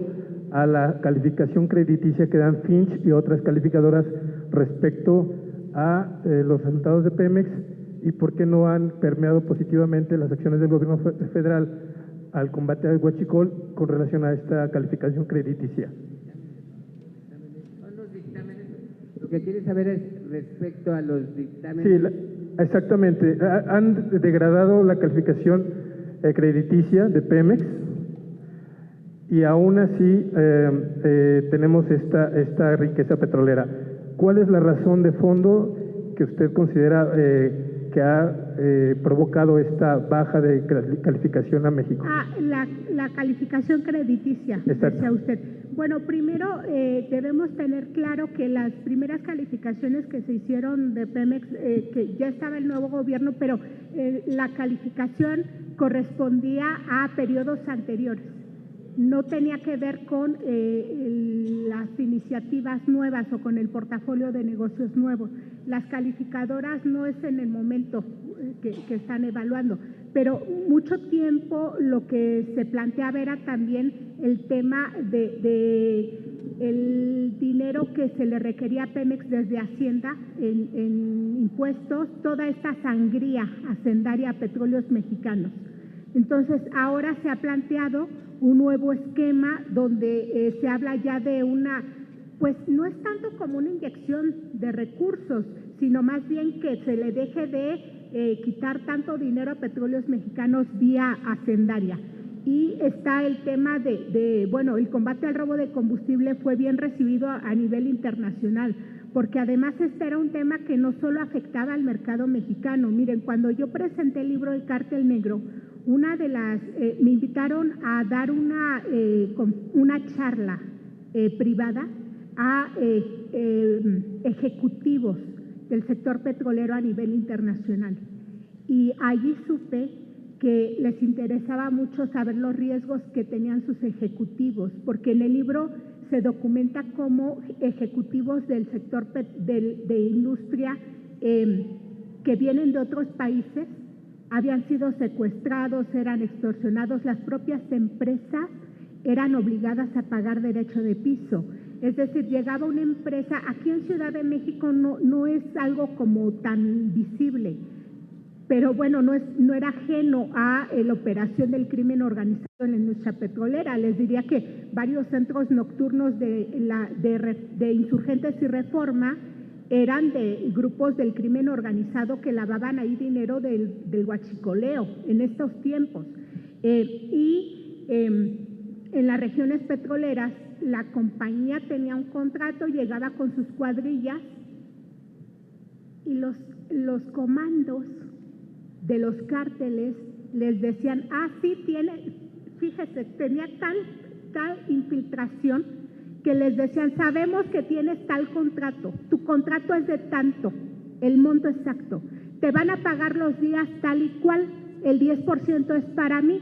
a la calificación crediticia que dan Finch y otras calificadoras respecto a los resultados de Pemex, y por qué no han permeado positivamente las acciones del gobierno federal al combate al huachicol con relación a esta calificación crediticia? Son los dictámenes. Lo que quiere saber es respecto a los dictámenes. Sí, exactamente. Han degradado la calificación crediticia de Pemex, y aún así tenemos esta riqueza petrolera. ¿Cuál es la razón de fondo que usted considera que ha provocado esta baja de calificación a México? La calificación crediticia, Exacto. decía usted. Bueno, primero debemos tener claro que las primeras calificaciones que se hicieron de Pemex, que ya estaba el nuevo gobierno, pero la calificación correspondía a periodos anteriores. No tenía que ver con las iniciativas nuevas o con el portafolio de negocios nuevos. Las calificadoras no es en el momento que están evaluando, pero mucho tiempo lo que se planteaba era también el tema de el dinero que se le requería a Pemex desde Hacienda en impuestos, toda esta sangría hacendaria a Petróleos Mexicanos. Entonces, ahora se ha planteado un nuevo esquema donde se habla ya de una, pues no es tanto como una inyección de recursos, sino más bien que se le deje de quitar tanto dinero a Petróleos Mexicanos vía hacendaria. Y está el tema bueno, el combate al robo de combustible fue bien recibido a nivel internacional, porque además este era un tema que no solo afectaba al mercado mexicano. Miren, cuando yo presenté el libro El Cártel Negro, me invitaron a dar una charla privada a ejecutivos del sector petrolero a nivel internacional. Y allí supe que les interesaba mucho saber los riesgos que tenían sus ejecutivos, porque en el libro se documenta cómo ejecutivos del sector de industria que vienen de otros países habían sido secuestrados, eran extorsionados, las propias empresas eran obligadas a pagar derecho de piso. Es decir, llegaba una empresa, aquí en Ciudad de México no es algo como tan visible, pero bueno, no era ajeno a la operación del crimen organizado en la industria petrolera. Les diría que varios centros nocturnos de Insurgentes y Reforma eran de grupos del crimen organizado que lavaban ahí dinero del huachicoleo en estos tiempos. En las regiones petroleras, la compañía tenía un contrato, llegaba con sus cuadrillas y los comandos de los cárteles les decían, sí, fíjese, tenía tal infiltración que les decían, sabemos que tienes tal contrato, tu contrato es de tanto, el monto exacto, te van a pagar los días tal y cual, el 10% es para mí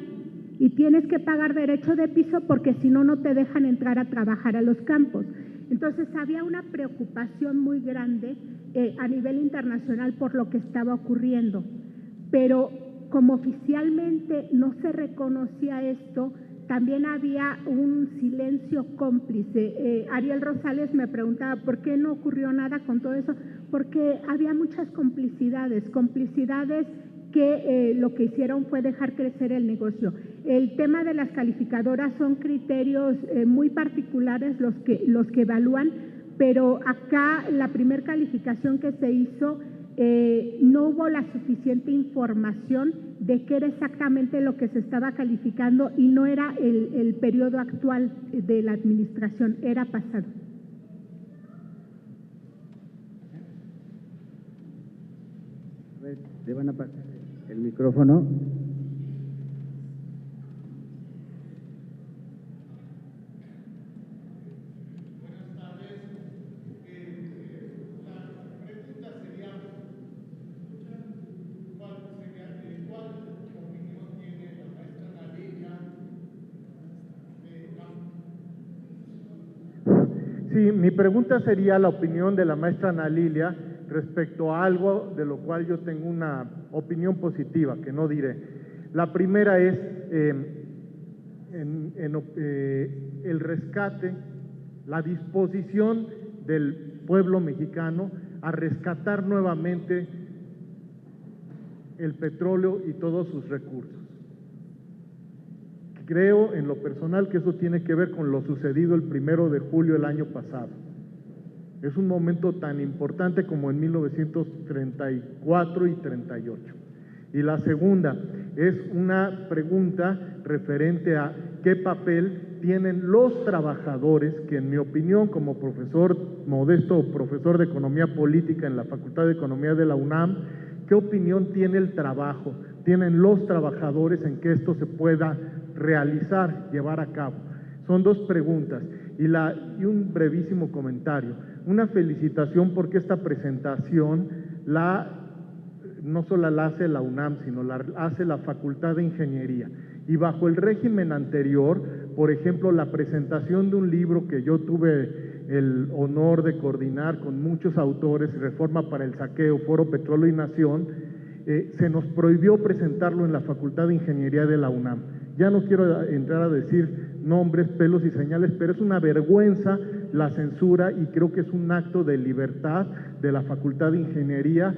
y tienes que pagar derecho de piso porque si no, no te dejan entrar a trabajar a los campos. Entonces había una preocupación muy grande a nivel internacional por lo que estaba ocurriendo, pero como oficialmente no se reconocía esto, también había un silencio cómplice. Ariel Rosales me preguntaba, ¿por qué no ocurrió nada con todo eso? Porque había muchas complicidades que lo que hicieron fue dejar crecer el negocio. El tema de las calificadoras son criterios muy particulares los que evalúan, pero acá la primer calificación que se hizo no hubo la suficiente información de qué era exactamente lo que se estaba calificando y no era el periodo actual de la administración, era pasado. A ver, le van a pasar el micrófono. Sí, mi pregunta sería la opinión de la maestra Ana Lilia respecto a algo de lo cual yo tengo una opinión positiva, que no diré. La primera es el rescate, la disposición del pueblo mexicano a rescatar nuevamente el petróleo y todos sus recursos. Creo en lo personal que eso tiene que ver con lo sucedido el 1 de julio del año pasado. Es un momento tan importante como en 1934 y 38. Y la segunda es una pregunta referente a qué papel tienen los trabajadores que, en mi opinión, como profesor modesto, profesor de Economía Política en la Facultad de Economía de la UNAM, ¿qué opinión tiene el trabajo, tienen los trabajadores en que esto se pueda realizar, llevar a cabo? Son dos preguntas y un brevísimo comentario. Una felicitación porque esta presentación no solo la hace la UNAM, sino la hace la Facultad de Ingeniería. Y bajo el régimen anterior, por ejemplo, la presentación de un libro que yo tuve el honor de coordinar con muchos autores, Reforma para el Saqueo, Foro Petróleo y Nación, se nos prohibió presentarlo en la Facultad de Ingeniería de la UNAM. Ya no quiero entrar a decir nombres, pelos y señales, pero es una vergüenza la censura y creo que es un acto de libertad de la Facultad de Ingeniería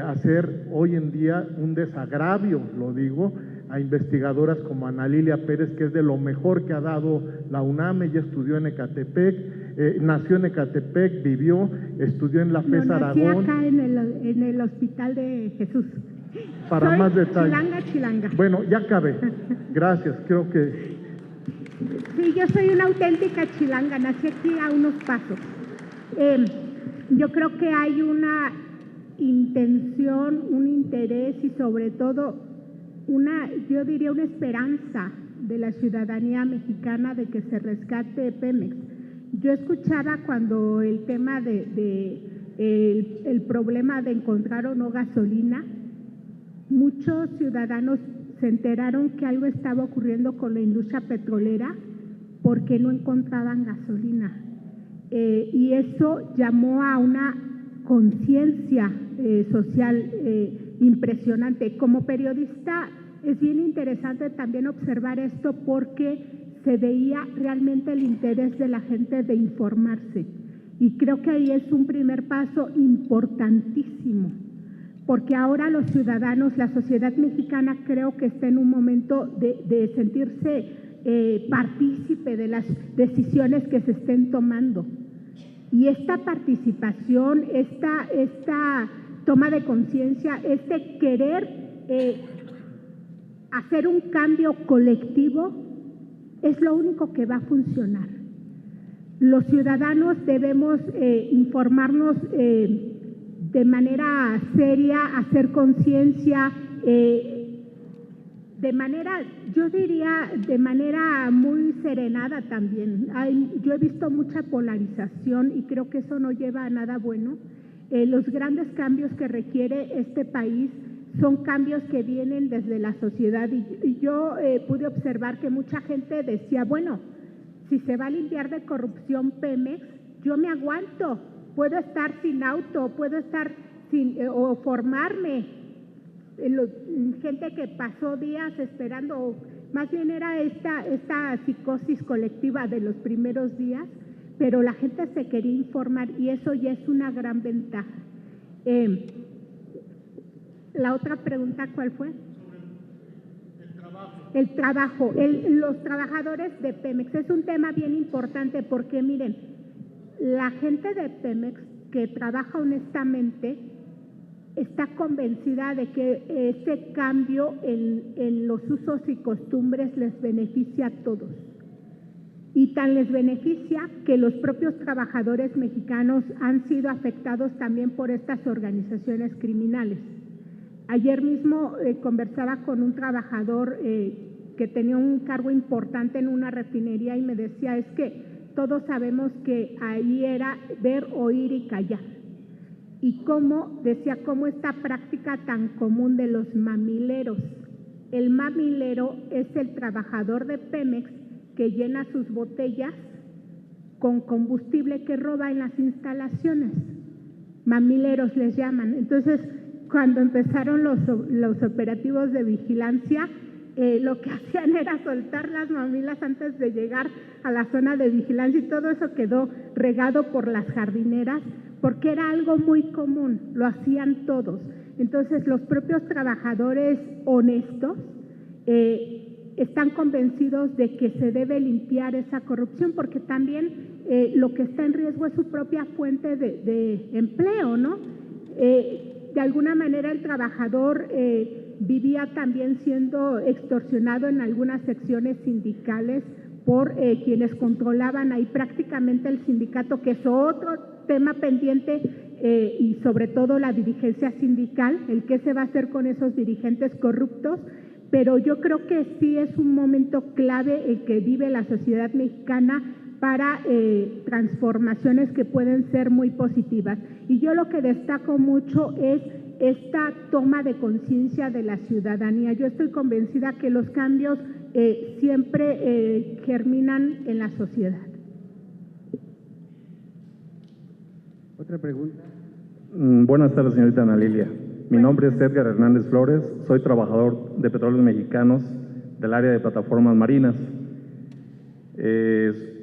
hacer hoy en día un desagravio, lo digo, a investigadoras como Ana Lilia Pérez, que es de lo mejor que ha dado la UNAM. Ella estudió en Ecatepec, nació en Ecatepec, vivió, estudió en la FES Aragón. Nací acá en el Hospital de Jesús. Para más detalles. Chilanga. Bueno, ya acabé. Gracias, creo que... Sí, yo soy una auténtica chilanga, nací aquí a unos pasos. Yo creo que hay una intención, un interés y sobre todo yo diría una esperanza de la ciudadanía mexicana de que se rescate Pemex. Yo escuchaba cuando el tema el problema de encontrar o no gasolina, muchos ciudadanos se enteraron que algo estaba ocurriendo con la industria petrolera porque no encontraban gasolina. Y eso llamó a una conciencia social impresionante. Como periodista es bien interesante también observar esto porque se veía realmente el interés de la gente de informarse. Y creo que ahí es un primer paso importantísimo, porque ahora los ciudadanos, la sociedad mexicana creo que está en un momento de sentirse partícipe de las decisiones que se estén tomando. Y esta participación, esta toma de conciencia, este querer hacer un cambio colectivo es lo único que va a funcionar. Los ciudadanos debemos informarnos de manera seria, hacer conciencia, de manera, yo diría, de manera muy serenada también. Yo he visto mucha polarización y creo que eso no lleva a nada bueno. Los grandes cambios que requiere este país son cambios que vienen desde la sociedad y yo pude observar que mucha gente decía, bueno, si se va a limpiar de corrupción Pemex, yo me aguanto, puedo estar sin auto, puedo estar o formarme. Gente que pasó días esperando, más bien era esta psicosis colectiva de los primeros días, pero la gente se quería informar y eso ya es una gran ventaja. La otra pregunta, ¿cuál fue? El trabajo. Los trabajadores de Pemex es un tema bien importante porque miren, la gente de Pemex que trabaja honestamente está convencida de que ese cambio en los usos y costumbres les beneficia a todos. Y tan les beneficia que los propios trabajadores mexicanos han sido afectados también por estas organizaciones criminales. Ayer mismo conversaba con un trabajador que tenía un cargo importante en una refinería y me decía, es que todos sabemos que ahí era ver, oír y callar. Y cómo esta práctica tan común de los mamileros. El mamilero es el trabajador de Pemex que llena sus botellas con combustible que roba en las instalaciones. Mamileros les llaman. Entonces, cuando empezaron los operativos de vigilancia, lo que hacían era soltar las mamilas antes de llegar a la zona de vigilancia y todo eso quedó regado por las jardineras porque era algo muy común, lo hacían todos. Entonces, los propios trabajadores honestos están convencidos de que se debe limpiar esa corrupción porque también lo que está en riesgo es su propia fuente de empleo, ¿no? De alguna manera el trabajador vivía también siendo extorsionado en algunas secciones sindicales por quienes controlaban ahí prácticamente el sindicato, que es otro tema pendiente y sobre todo la dirigencia sindical, el qué se va a hacer con esos dirigentes corruptos, pero yo creo que sí es un momento clave el que vive la sociedad mexicana para transformaciones que pueden ser muy positivas. Y yo lo que destaco mucho es esta toma de conciencia de la ciudadanía. Yo estoy convencida que los cambios siempre germinan en la sociedad. ¿Otra pregunta? Buenas tardes, señorita Ana Lilia. Mi nombre es Edgar Hernández Flores, soy trabajador de Petróleos Mexicanos del área de plataformas marinas.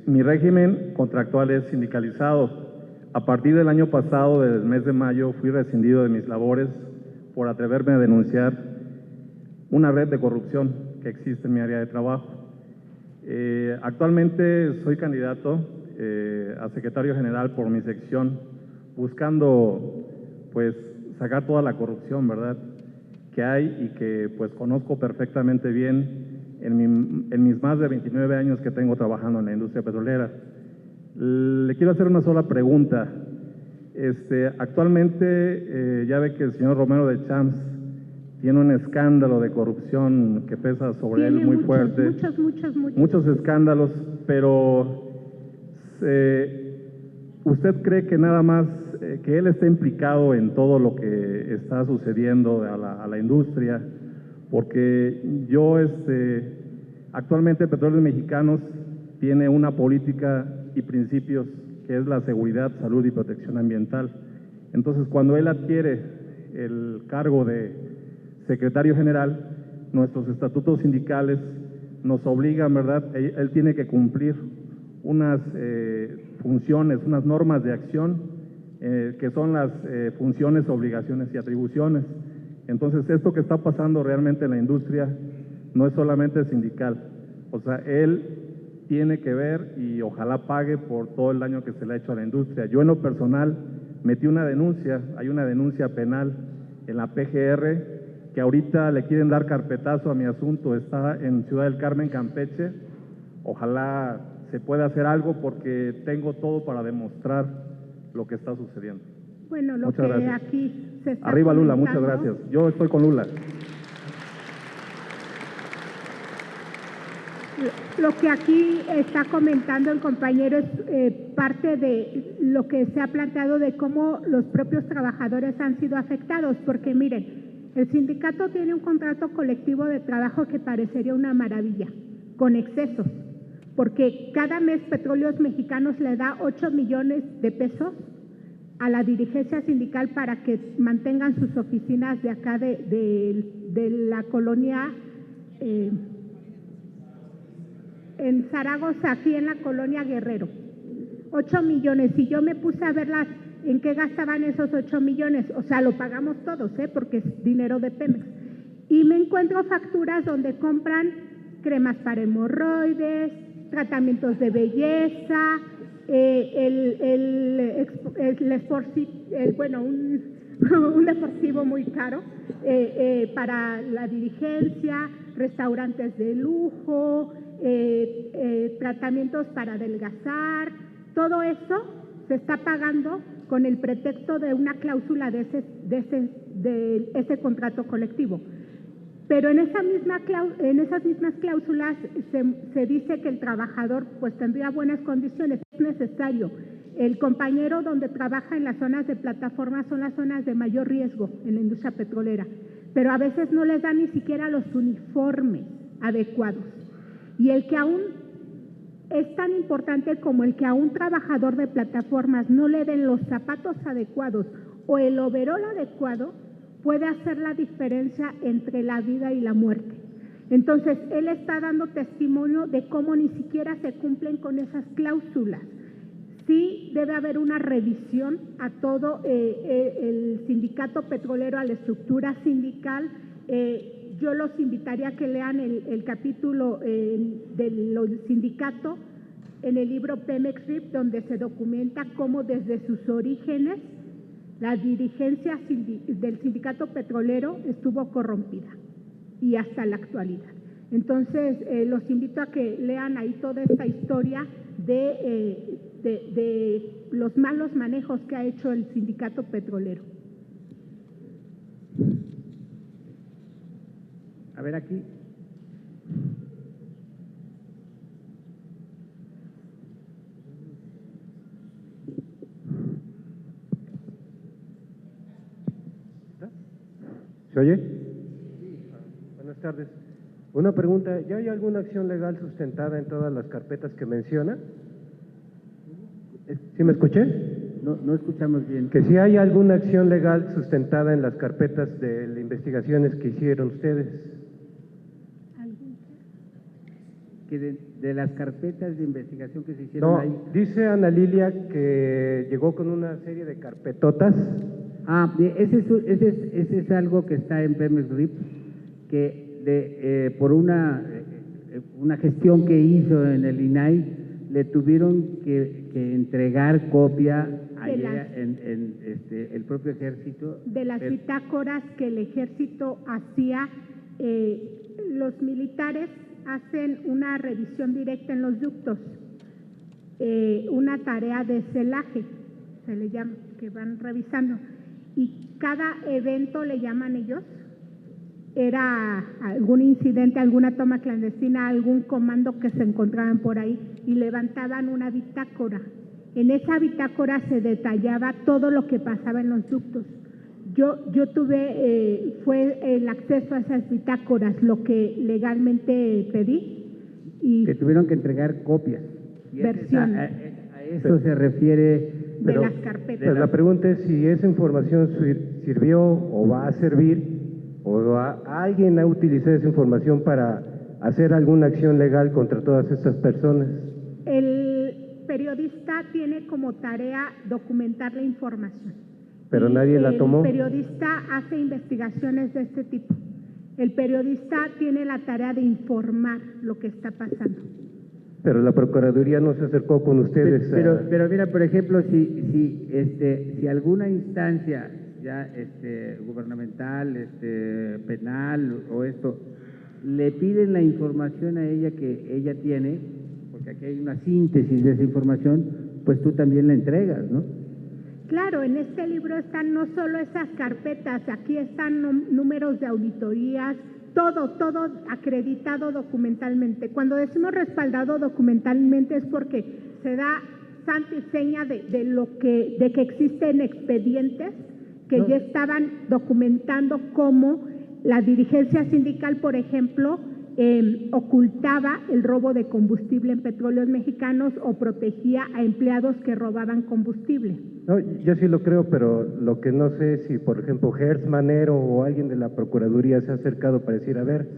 Mi régimen contractual es sindicalizado. A partir del año pasado, del mes de mayo, fui rescindido de mis labores por atreverme a denunciar una red de corrupción que existe en mi área de trabajo. Actualmente soy candidato a secretario general por mi sección, buscando pues sacar toda la corrupción, ¿verdad?, que hay y que pues conozco perfectamente bien en mis más de 29 años que tengo trabajando en la industria petrolera. Le quiero hacer una sola pregunta. Actualmente ya ve que el señor Romero de Champs tiene un escándalo de corrupción que pesa sobre él muy fuerte. Muchos escándalos, pero ¿usted cree que nada más que él está implicado en todo lo que está sucediendo a la industria? Porque yo, actualmente Petróleos Mexicanos tiene una política y principios que es la seguridad, salud y protección ambiental. Entonces, cuando él adquiere el cargo de secretario general, nuestros estatutos sindicales nos obligan, ¿verdad? Él tiene que cumplir unas funciones, unas normas de acción, que son las funciones, obligaciones y atribuciones. Entonces, esto que está pasando realmente en la industria no es solamente sindical, o sea, él tiene que ver y ojalá pague por todo el daño que se le ha hecho a la industria. Yo en lo personal metí una denuncia, hay una denuncia penal en la PGR que ahorita le quieren dar carpetazo a mi asunto, está en Ciudad del Carmen, Campeche. Ojalá se pueda hacer algo porque tengo todo para demostrar lo que está sucediendo. Bueno, lo muchas que gracias. aquí se está Arriba Lula, comentando, muchas gracias. Yo estoy con Lula. Lo que aquí está comentando el compañero es parte de lo que se ha planteado de cómo los propios trabajadores han sido afectados, porque miren, el sindicato tiene un contrato colectivo de trabajo que parecería una maravilla, con excesos, porque cada mes Petróleos Mexicanos le da 8 millones de pesos a la dirigencia sindical para que mantengan sus oficinas de acá de la colonia en Zaragoza, aquí en la colonia Guerrero. 8 millones, y yo me puse a verlas en qué gastaban esos 8 millones, o sea, lo pagamos todos, porque es dinero de Pemex. Y me encuentro facturas donde compran cremas para hemorroides, tratamientos de belleza, un deportivo muy caro para la dirigencia, restaurantes de lujo, tratamientos para adelgazar. Todo eso se está pagando con el pretexto de una cláusula de ese contrato colectivo. Pero en esas mismas cláusulas se dice que el trabajador pues tendría buenas condiciones. Es necesario. El compañero donde trabaja en las zonas de plataforma son las zonas de mayor riesgo en la industria petrolera, pero a veces no les dan ni siquiera los uniformes adecuados. Y el que aún es tan importante como el que a un trabajador de plataformas no le den los zapatos adecuados o el overol adecuado, puede hacer la diferencia entre la vida y la muerte. Entonces, él está dando testimonio de cómo ni siquiera se cumplen con esas cláusulas. Sí debe haber una revisión a todo el sindicato petrolero, a la estructura sindical. Yo los invitaría a que lean el capítulo del sindicato en el libro Pemex RIP, donde se documenta cómo desde sus orígenes la dirigencia del sindicato petrolero estuvo corrompida y hasta la actualidad. Entonces, los invito a que lean ahí toda esta historia de los malos manejos que ha hecho el sindicato petrolero. A ver aquí. ¿Se oye? Buenas tardes. Una pregunta, ¿ya hay alguna acción legal sustentada en todas las carpetas que menciona? ¿Sí me escuché? No escuchamos bien. Que si hay alguna acción legal sustentada en las carpetas de las investigaciones que hicieron ustedes. Que de las carpetas de investigación que se hicieron No, ahí. dice Ana Lilia que llegó con una serie de carpetotas. Ese es algo que está en Pemex RIP, que por una gestión que hizo en el INAI, le tuvieron que entregar copia el propio ejército. De las bitácoras que el ejército hacía, los militares hacen una revisión directa en los ductos, una tarea de celaje, se le llama, que van revisando. Y cada evento, le llaman ellos, era algún incidente, alguna toma clandestina, algún comando que se encontraban por ahí y levantaban una bitácora. En esa bitácora se detallaba todo lo que pasaba en los ductos. Yo tuve, fue el acceso a esas bitácoras lo que legalmente pedí. Y que tuvieron que entregar copias. Versiones. A eso se refiere. De las carpetas. Pero la pregunta es si esa información sirvió o va a servir, o alguien ha utilizado esa información para hacer alguna acción legal contra todas estas personas. El periodista tiene como tarea documentar la información. Pero nadie la tomó. El periodista hace investigaciones de este tipo. El periodista tiene la tarea de informar lo que está pasando. Pero la Procuraduría no se acercó con ustedes. Pero mira, por ejemplo, si alguna instancia ya gubernamental, penal o esto, le piden la información a ella que ella tiene, porque aquí hay una síntesis de esa información, pues tú también la entregas, ¿no? Claro, en este libro están no solo esas carpetas, aquí están números de auditorías, todo acreditado documentalmente. Cuando decimos respaldado documentalmente es porque se da santa y seña de que existen expedientes que ya estaban documentando cómo la dirigencia sindical, por ejemplo, ocultaba el robo de combustible en Petróleos Mexicanos o protegía a empleados que robaban combustible. No, yo sí lo creo, pero lo que no sé es si, por ejemplo, Hertz Manero o alguien de la Procuraduría se ha acercado para decir, a ver,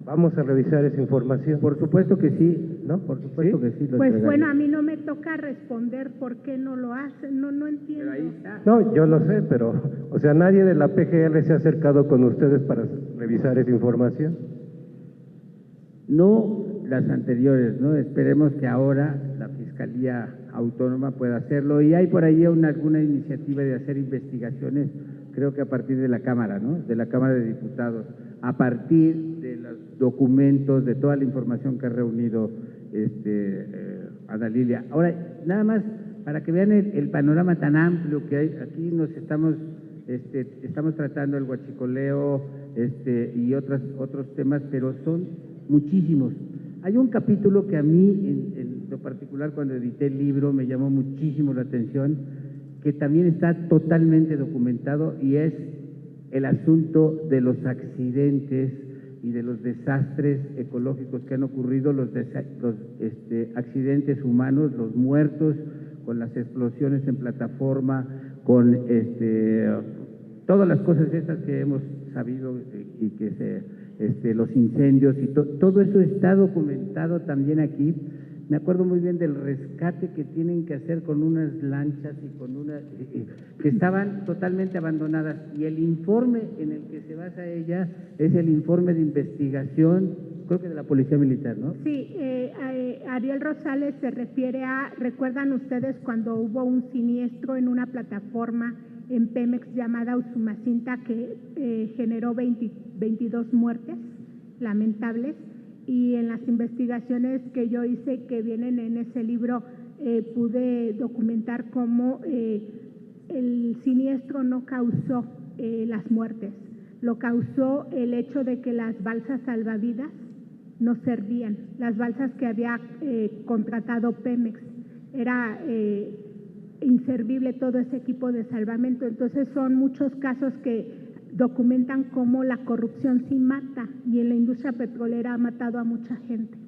vamos a revisar esa información. Por supuesto que sí, ¿no? Por supuesto que sí. Pues bueno, a mí no me toca responder por qué no lo hacen, no entiendo. Pero ahí está. No, yo lo sé, pero, o sea, nadie de la PGR se ha acercado con ustedes para revisar esa información. No las anteriores, ¿no? Esperemos que ahora la Fiscalía Autónoma pueda hacerlo. Y hay por ahí alguna iniciativa de hacer investigaciones, creo que a partir de la Cámara, ¿no? De la Cámara de Diputados, a partir de los documentos, de toda la información que ha reunido Ana Lilia. Ahora, nada más para que vean el panorama tan amplio que hay, aquí nos estamos tratando el huachicoleo y otros temas, pero son muchísimos. Hay un capítulo que a mí, en lo particular, cuando edité el libro, me llamó muchísimo la atención, que también está totalmente documentado, y es el asunto de los accidentes y de los desastres ecológicos que han ocurrido, los accidentes humanos, los muertos con las explosiones en plataforma, con todas las cosas estas que hemos sabido y que los incendios y todo eso está documentado también aquí. Me acuerdo muy bien del rescate que tienen que hacer con unas lanchas y con que estaban totalmente abandonadas, y el informe en el que se basa ella es el informe de investigación, creo que de la Policía Militar, ¿no? Sí, Ariel Rosales se refiere ¿recuerdan ustedes cuando hubo un siniestro en una plataforma en Pemex llamada Usumacinta que generó 22 muertes lamentables? Y en las investigaciones que yo hice, que vienen en ese libro, pude documentar cómo el siniestro no causó las muertes, lo causó el hecho de que las balsas salvavidas no servían, las balsas que había contratado Pemex. Era inservible todo ese equipo de salvamento. Entonces son muchos casos que documentan cómo la corrupción sí mata, y en la industria petrolera ha matado a mucha gente.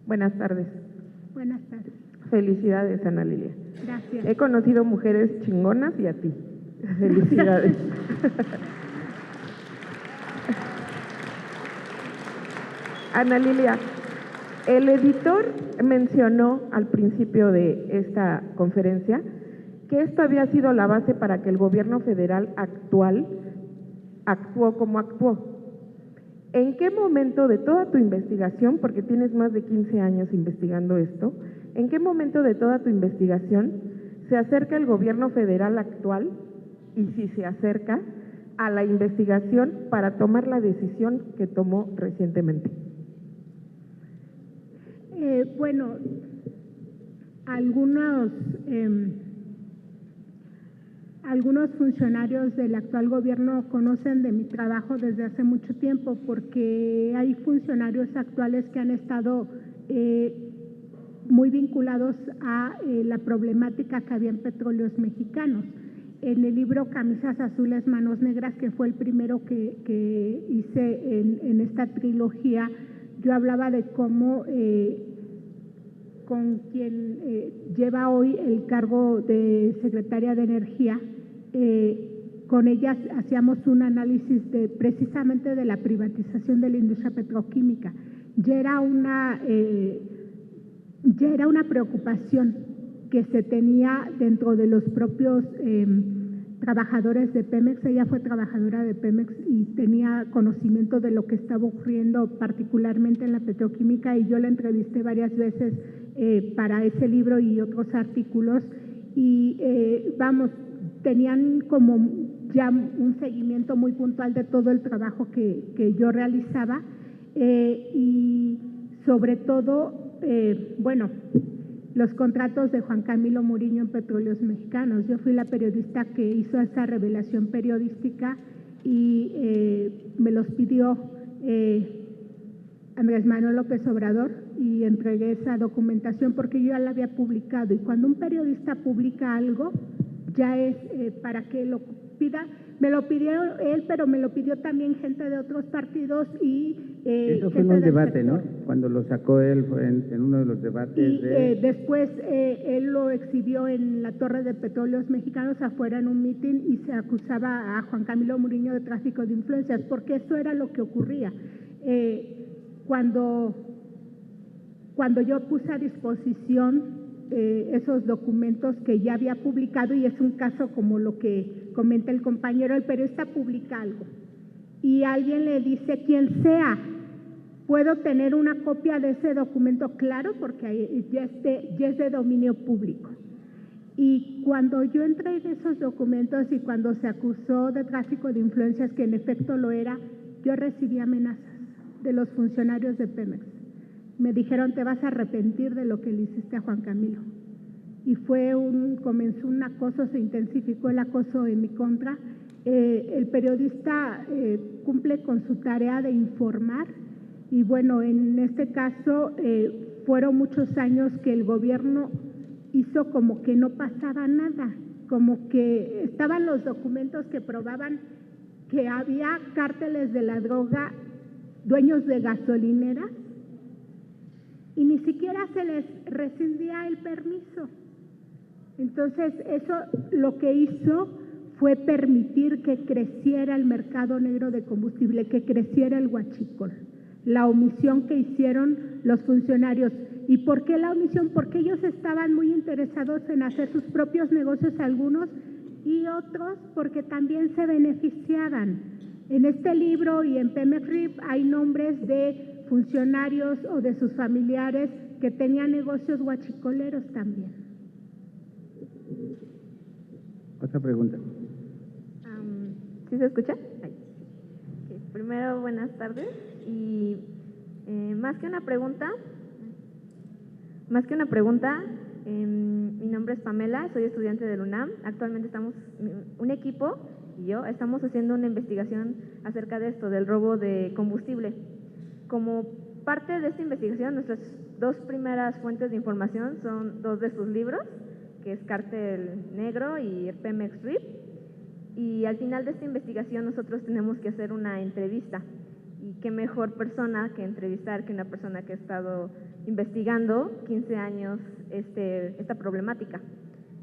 Buenas tardes. Buenas tardes. Felicidades, Ana Lilia. Gracias. He conocido mujeres chingonas y a ti. Felicidades. Ana Lilia, el editor mencionó al principio de esta conferencia que esto había sido la base para que el gobierno federal actual actuó como actuó. ¿En qué momento de toda tu investigación, porque tienes más de 15 años investigando esto, en qué momento de toda tu investigación se acerca el gobierno federal actual, y si se acerca, a la investigación para tomar la decisión que tomó recientemente? Bueno, algunos funcionarios del actual gobierno conocen de mi trabajo desde hace mucho tiempo, porque hay funcionarios actuales que han estado muy vinculados a la problemática que había en Petróleos Mexicanos. En el libro Camisas Azules, Manos Negras, que fue el primero que hice en esta trilogía, yo hablaba de cómo con quien lleva hoy el cargo de secretaria de Energía, con ella hacíamos un análisis precisamente de la privatización de la industria petroquímica. Ya era una preocupación que se tenía dentro de los propios trabajadores de Pemex. Ella fue trabajadora de Pemex y tenía conocimiento de lo que estaba ocurriendo particularmente en la petroquímica, y yo la entrevisté varias veces para ese libro y otros artículos, y tenían como ya un seguimiento muy puntual de todo el trabajo que yo realizaba, y sobre todo, los contratos de Juan Camilo Muriño en Petróleos Mexicanos. Yo fui la periodista que hizo esa revelación periodística, y me los pidió Andrés Manuel López Obrador, y entregué esa documentación porque yo ya la había publicado. Y cuando un periodista publica algo, ya es para que lo pida. Me lo pidió él, pero me lo pidió también gente de otros partidos y eso fue en un debate, ¿no? Cuando lo sacó él fue en uno de los debates. Y después él lo exhibió en la Torre de Petróleos Mexicanos afuera en un mitin, y se acusaba a Juan Camilo Muriño de tráfico de influencias, porque eso era lo que ocurría. Cuando yo puse a disposición esos documentos que ya había publicado, y es un caso como lo que comenta el compañero, el periodista publica algo y alguien le dice, quien sea, ¿puedo tener una copia de ese documento? Claro, porque ya es de dominio público. Y cuando yo entregué esos documentos y cuando se acusó de tráfico de influencias, que en efecto lo era, yo recibí amenazas de los funcionarios de Pemex. Me dijeron, te vas a arrepentir de lo que le hiciste a Juan Camilo. Y comenzó un acoso, se intensificó el acoso en mi contra. El periodista cumple con su tarea de informar, y bueno, en este caso fueron muchos años que el gobierno hizo como que no pasaba nada, como que estaban los documentos que probaban que había cárteles de la droga, dueños de gasolineras, y ni siquiera se les rescindía el permiso. Entonces, eso lo que hizo fue permitir que creciera el mercado negro de combustible, que creciera el huachicol. La omisión que hicieron los funcionarios. ¿Y por qué la omisión? Porque ellos estaban muy interesados en hacer sus propios negocios, algunos, y otros porque también se beneficiaban. En este libro y en Pemex hay nombres de funcionarios o de sus familiares que tenían negocios huachicoleros también. Otra pregunta. ¿Sí se escucha? Primero, buenas tardes. Y Más que una pregunta, mi nombre es Pamela, soy estudiante del UNAM. Actualmente estamos, un equipo y yo, estamos haciendo una investigación acerca de esto, del robo de combustible. Como parte de esta investigación, nuestras dos primeras fuentes de información son dos de sus libros, que es Cártel Negro y Pemex RIP. Y al final de esta investigación nosotros tenemos que hacer una entrevista. Y qué mejor persona que entrevistar que una persona que ha estado investigando 15 años esta problemática.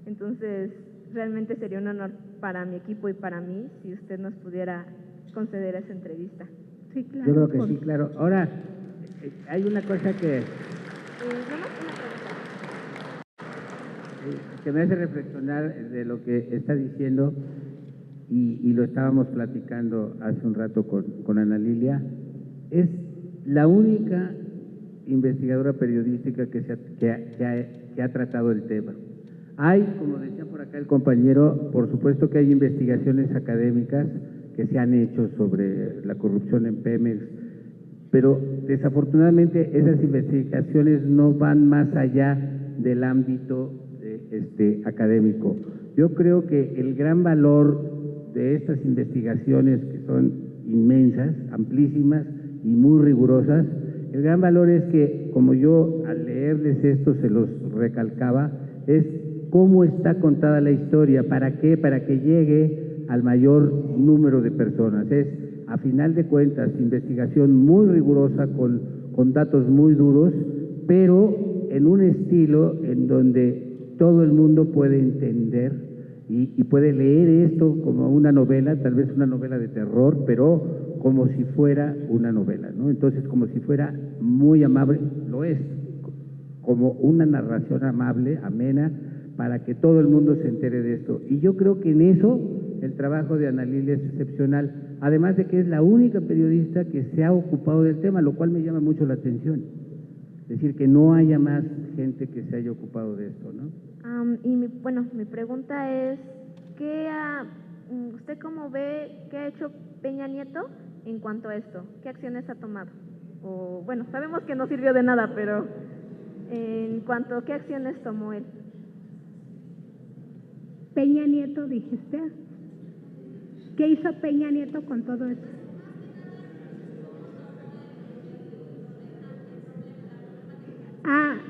Entonces, realmente sería un honor para mi equipo y para mí si usted nos pudiera conceder esa entrevista. Sí, claro. Yo creo que sí, claro. Ahora, hay una cosa que me hace reflexionar de lo que está diciendo, y lo estábamos platicando hace un rato con Ana Lilia. Es la única investigadora periodística que ha tratado el tema. Hay, como decía por acá el compañero, por supuesto que hay investigaciones académicas que se han hecho sobre la corrupción en Pemex, pero desafortunadamente esas investigaciones no van más allá del ámbito académico. Yo creo que el gran valor de estas investigaciones, que son inmensas, amplísimas y muy rigurosas, el gran valor es que, como yo al leerles esto se los recalcaba, es cómo está contada la historia. ¿Para qué? Para que llegue al mayor número de personas. Es, a final de cuentas, investigación muy rigurosa con datos muy duros, pero en un estilo en donde todo el mundo puede entender y puede leer esto como una novela, tal vez una novela de terror, pero como si fuera una novela, ¿no? Entonces, como si fuera muy amable, lo es, como una narración amable, amena, para que todo el mundo se entere de esto. Y yo creo que en eso el trabajo de Ana Lilia es excepcional, además de que es la única periodista que se ha ocupado del tema, lo cual me llama mucho la atención. Es decir, que no haya más gente que se haya ocupado de esto, ¿no? Mi pregunta es, ¿usted cómo ve qué ha hecho Peña Nieto en cuanto a esto? ¿Qué acciones ha tomado? O, bueno, sabemos que no sirvió de nada, pero en cuanto a qué acciones tomó él. Peña Nieto, dijiste. ¿Qué hizo Peña Nieto con todo esto?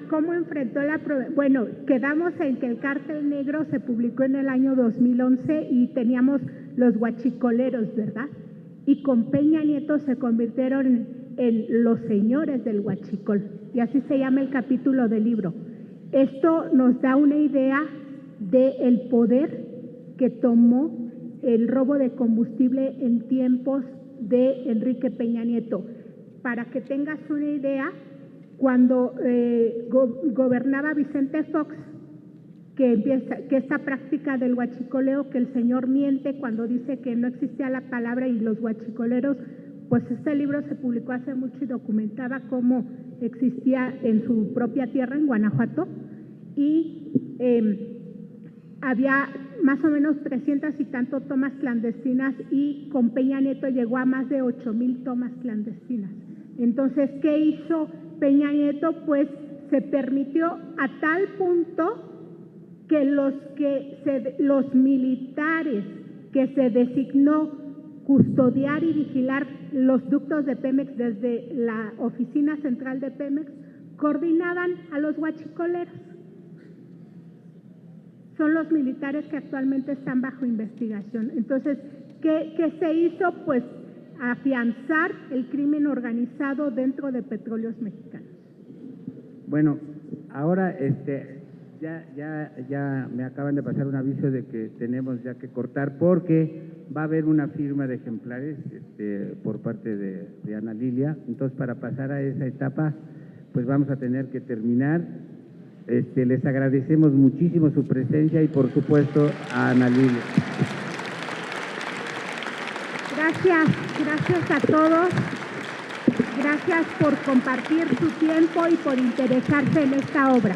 ¿Cómo enfrentó la problemática? Bueno, quedamos en que el Cártel Negro se publicó en el año 2011 y teníamos los huachicoleros, ¿verdad? Y con Peña Nieto se convirtieron en los señores del huachicol, y así se llama el capítulo del libro. Esto nos da una idea del poder que tomó el robo de combustible en tiempos de Enrique Peña Nieto. Para que tengas una idea, cuando gobernaba Vicente Fox, que esta práctica del huachicoleo, que el señor miente cuando dice que no existía la palabra y los huachicoleros, pues este libro se publicó hace mucho y documentaba cómo existía en su propia tierra, en Guanajuato, y había más o menos 300 y tanto tomas clandestinas, y con Peña Nieto llegó a más de 8,000 tomas clandestinas. Entonces, ¿qué hizo Peña Nieto? Pues se permitió a tal punto que los militares que se designó custodiar y vigilar los ductos de Pemex desde la oficina central de Pemex coordinaban a los huachicoleros. Son los militares que actualmente están bajo investigación. Entonces, ¿qué se hizo? Pues afianzar el crimen organizado dentro de Petróleos Mexicanos. Bueno, ahora ya me acaban de pasar un aviso de que tenemos ya que cortar, porque va a haber una firma de ejemplares por parte de Ana Lilia. Entonces, para pasar a esa etapa, pues vamos a tener que terminar. Les agradecemos muchísimo su presencia y, por supuesto, a Ana Lilia. Gracias a todos. Gracias por compartir su tiempo y por interesarse en esta obra.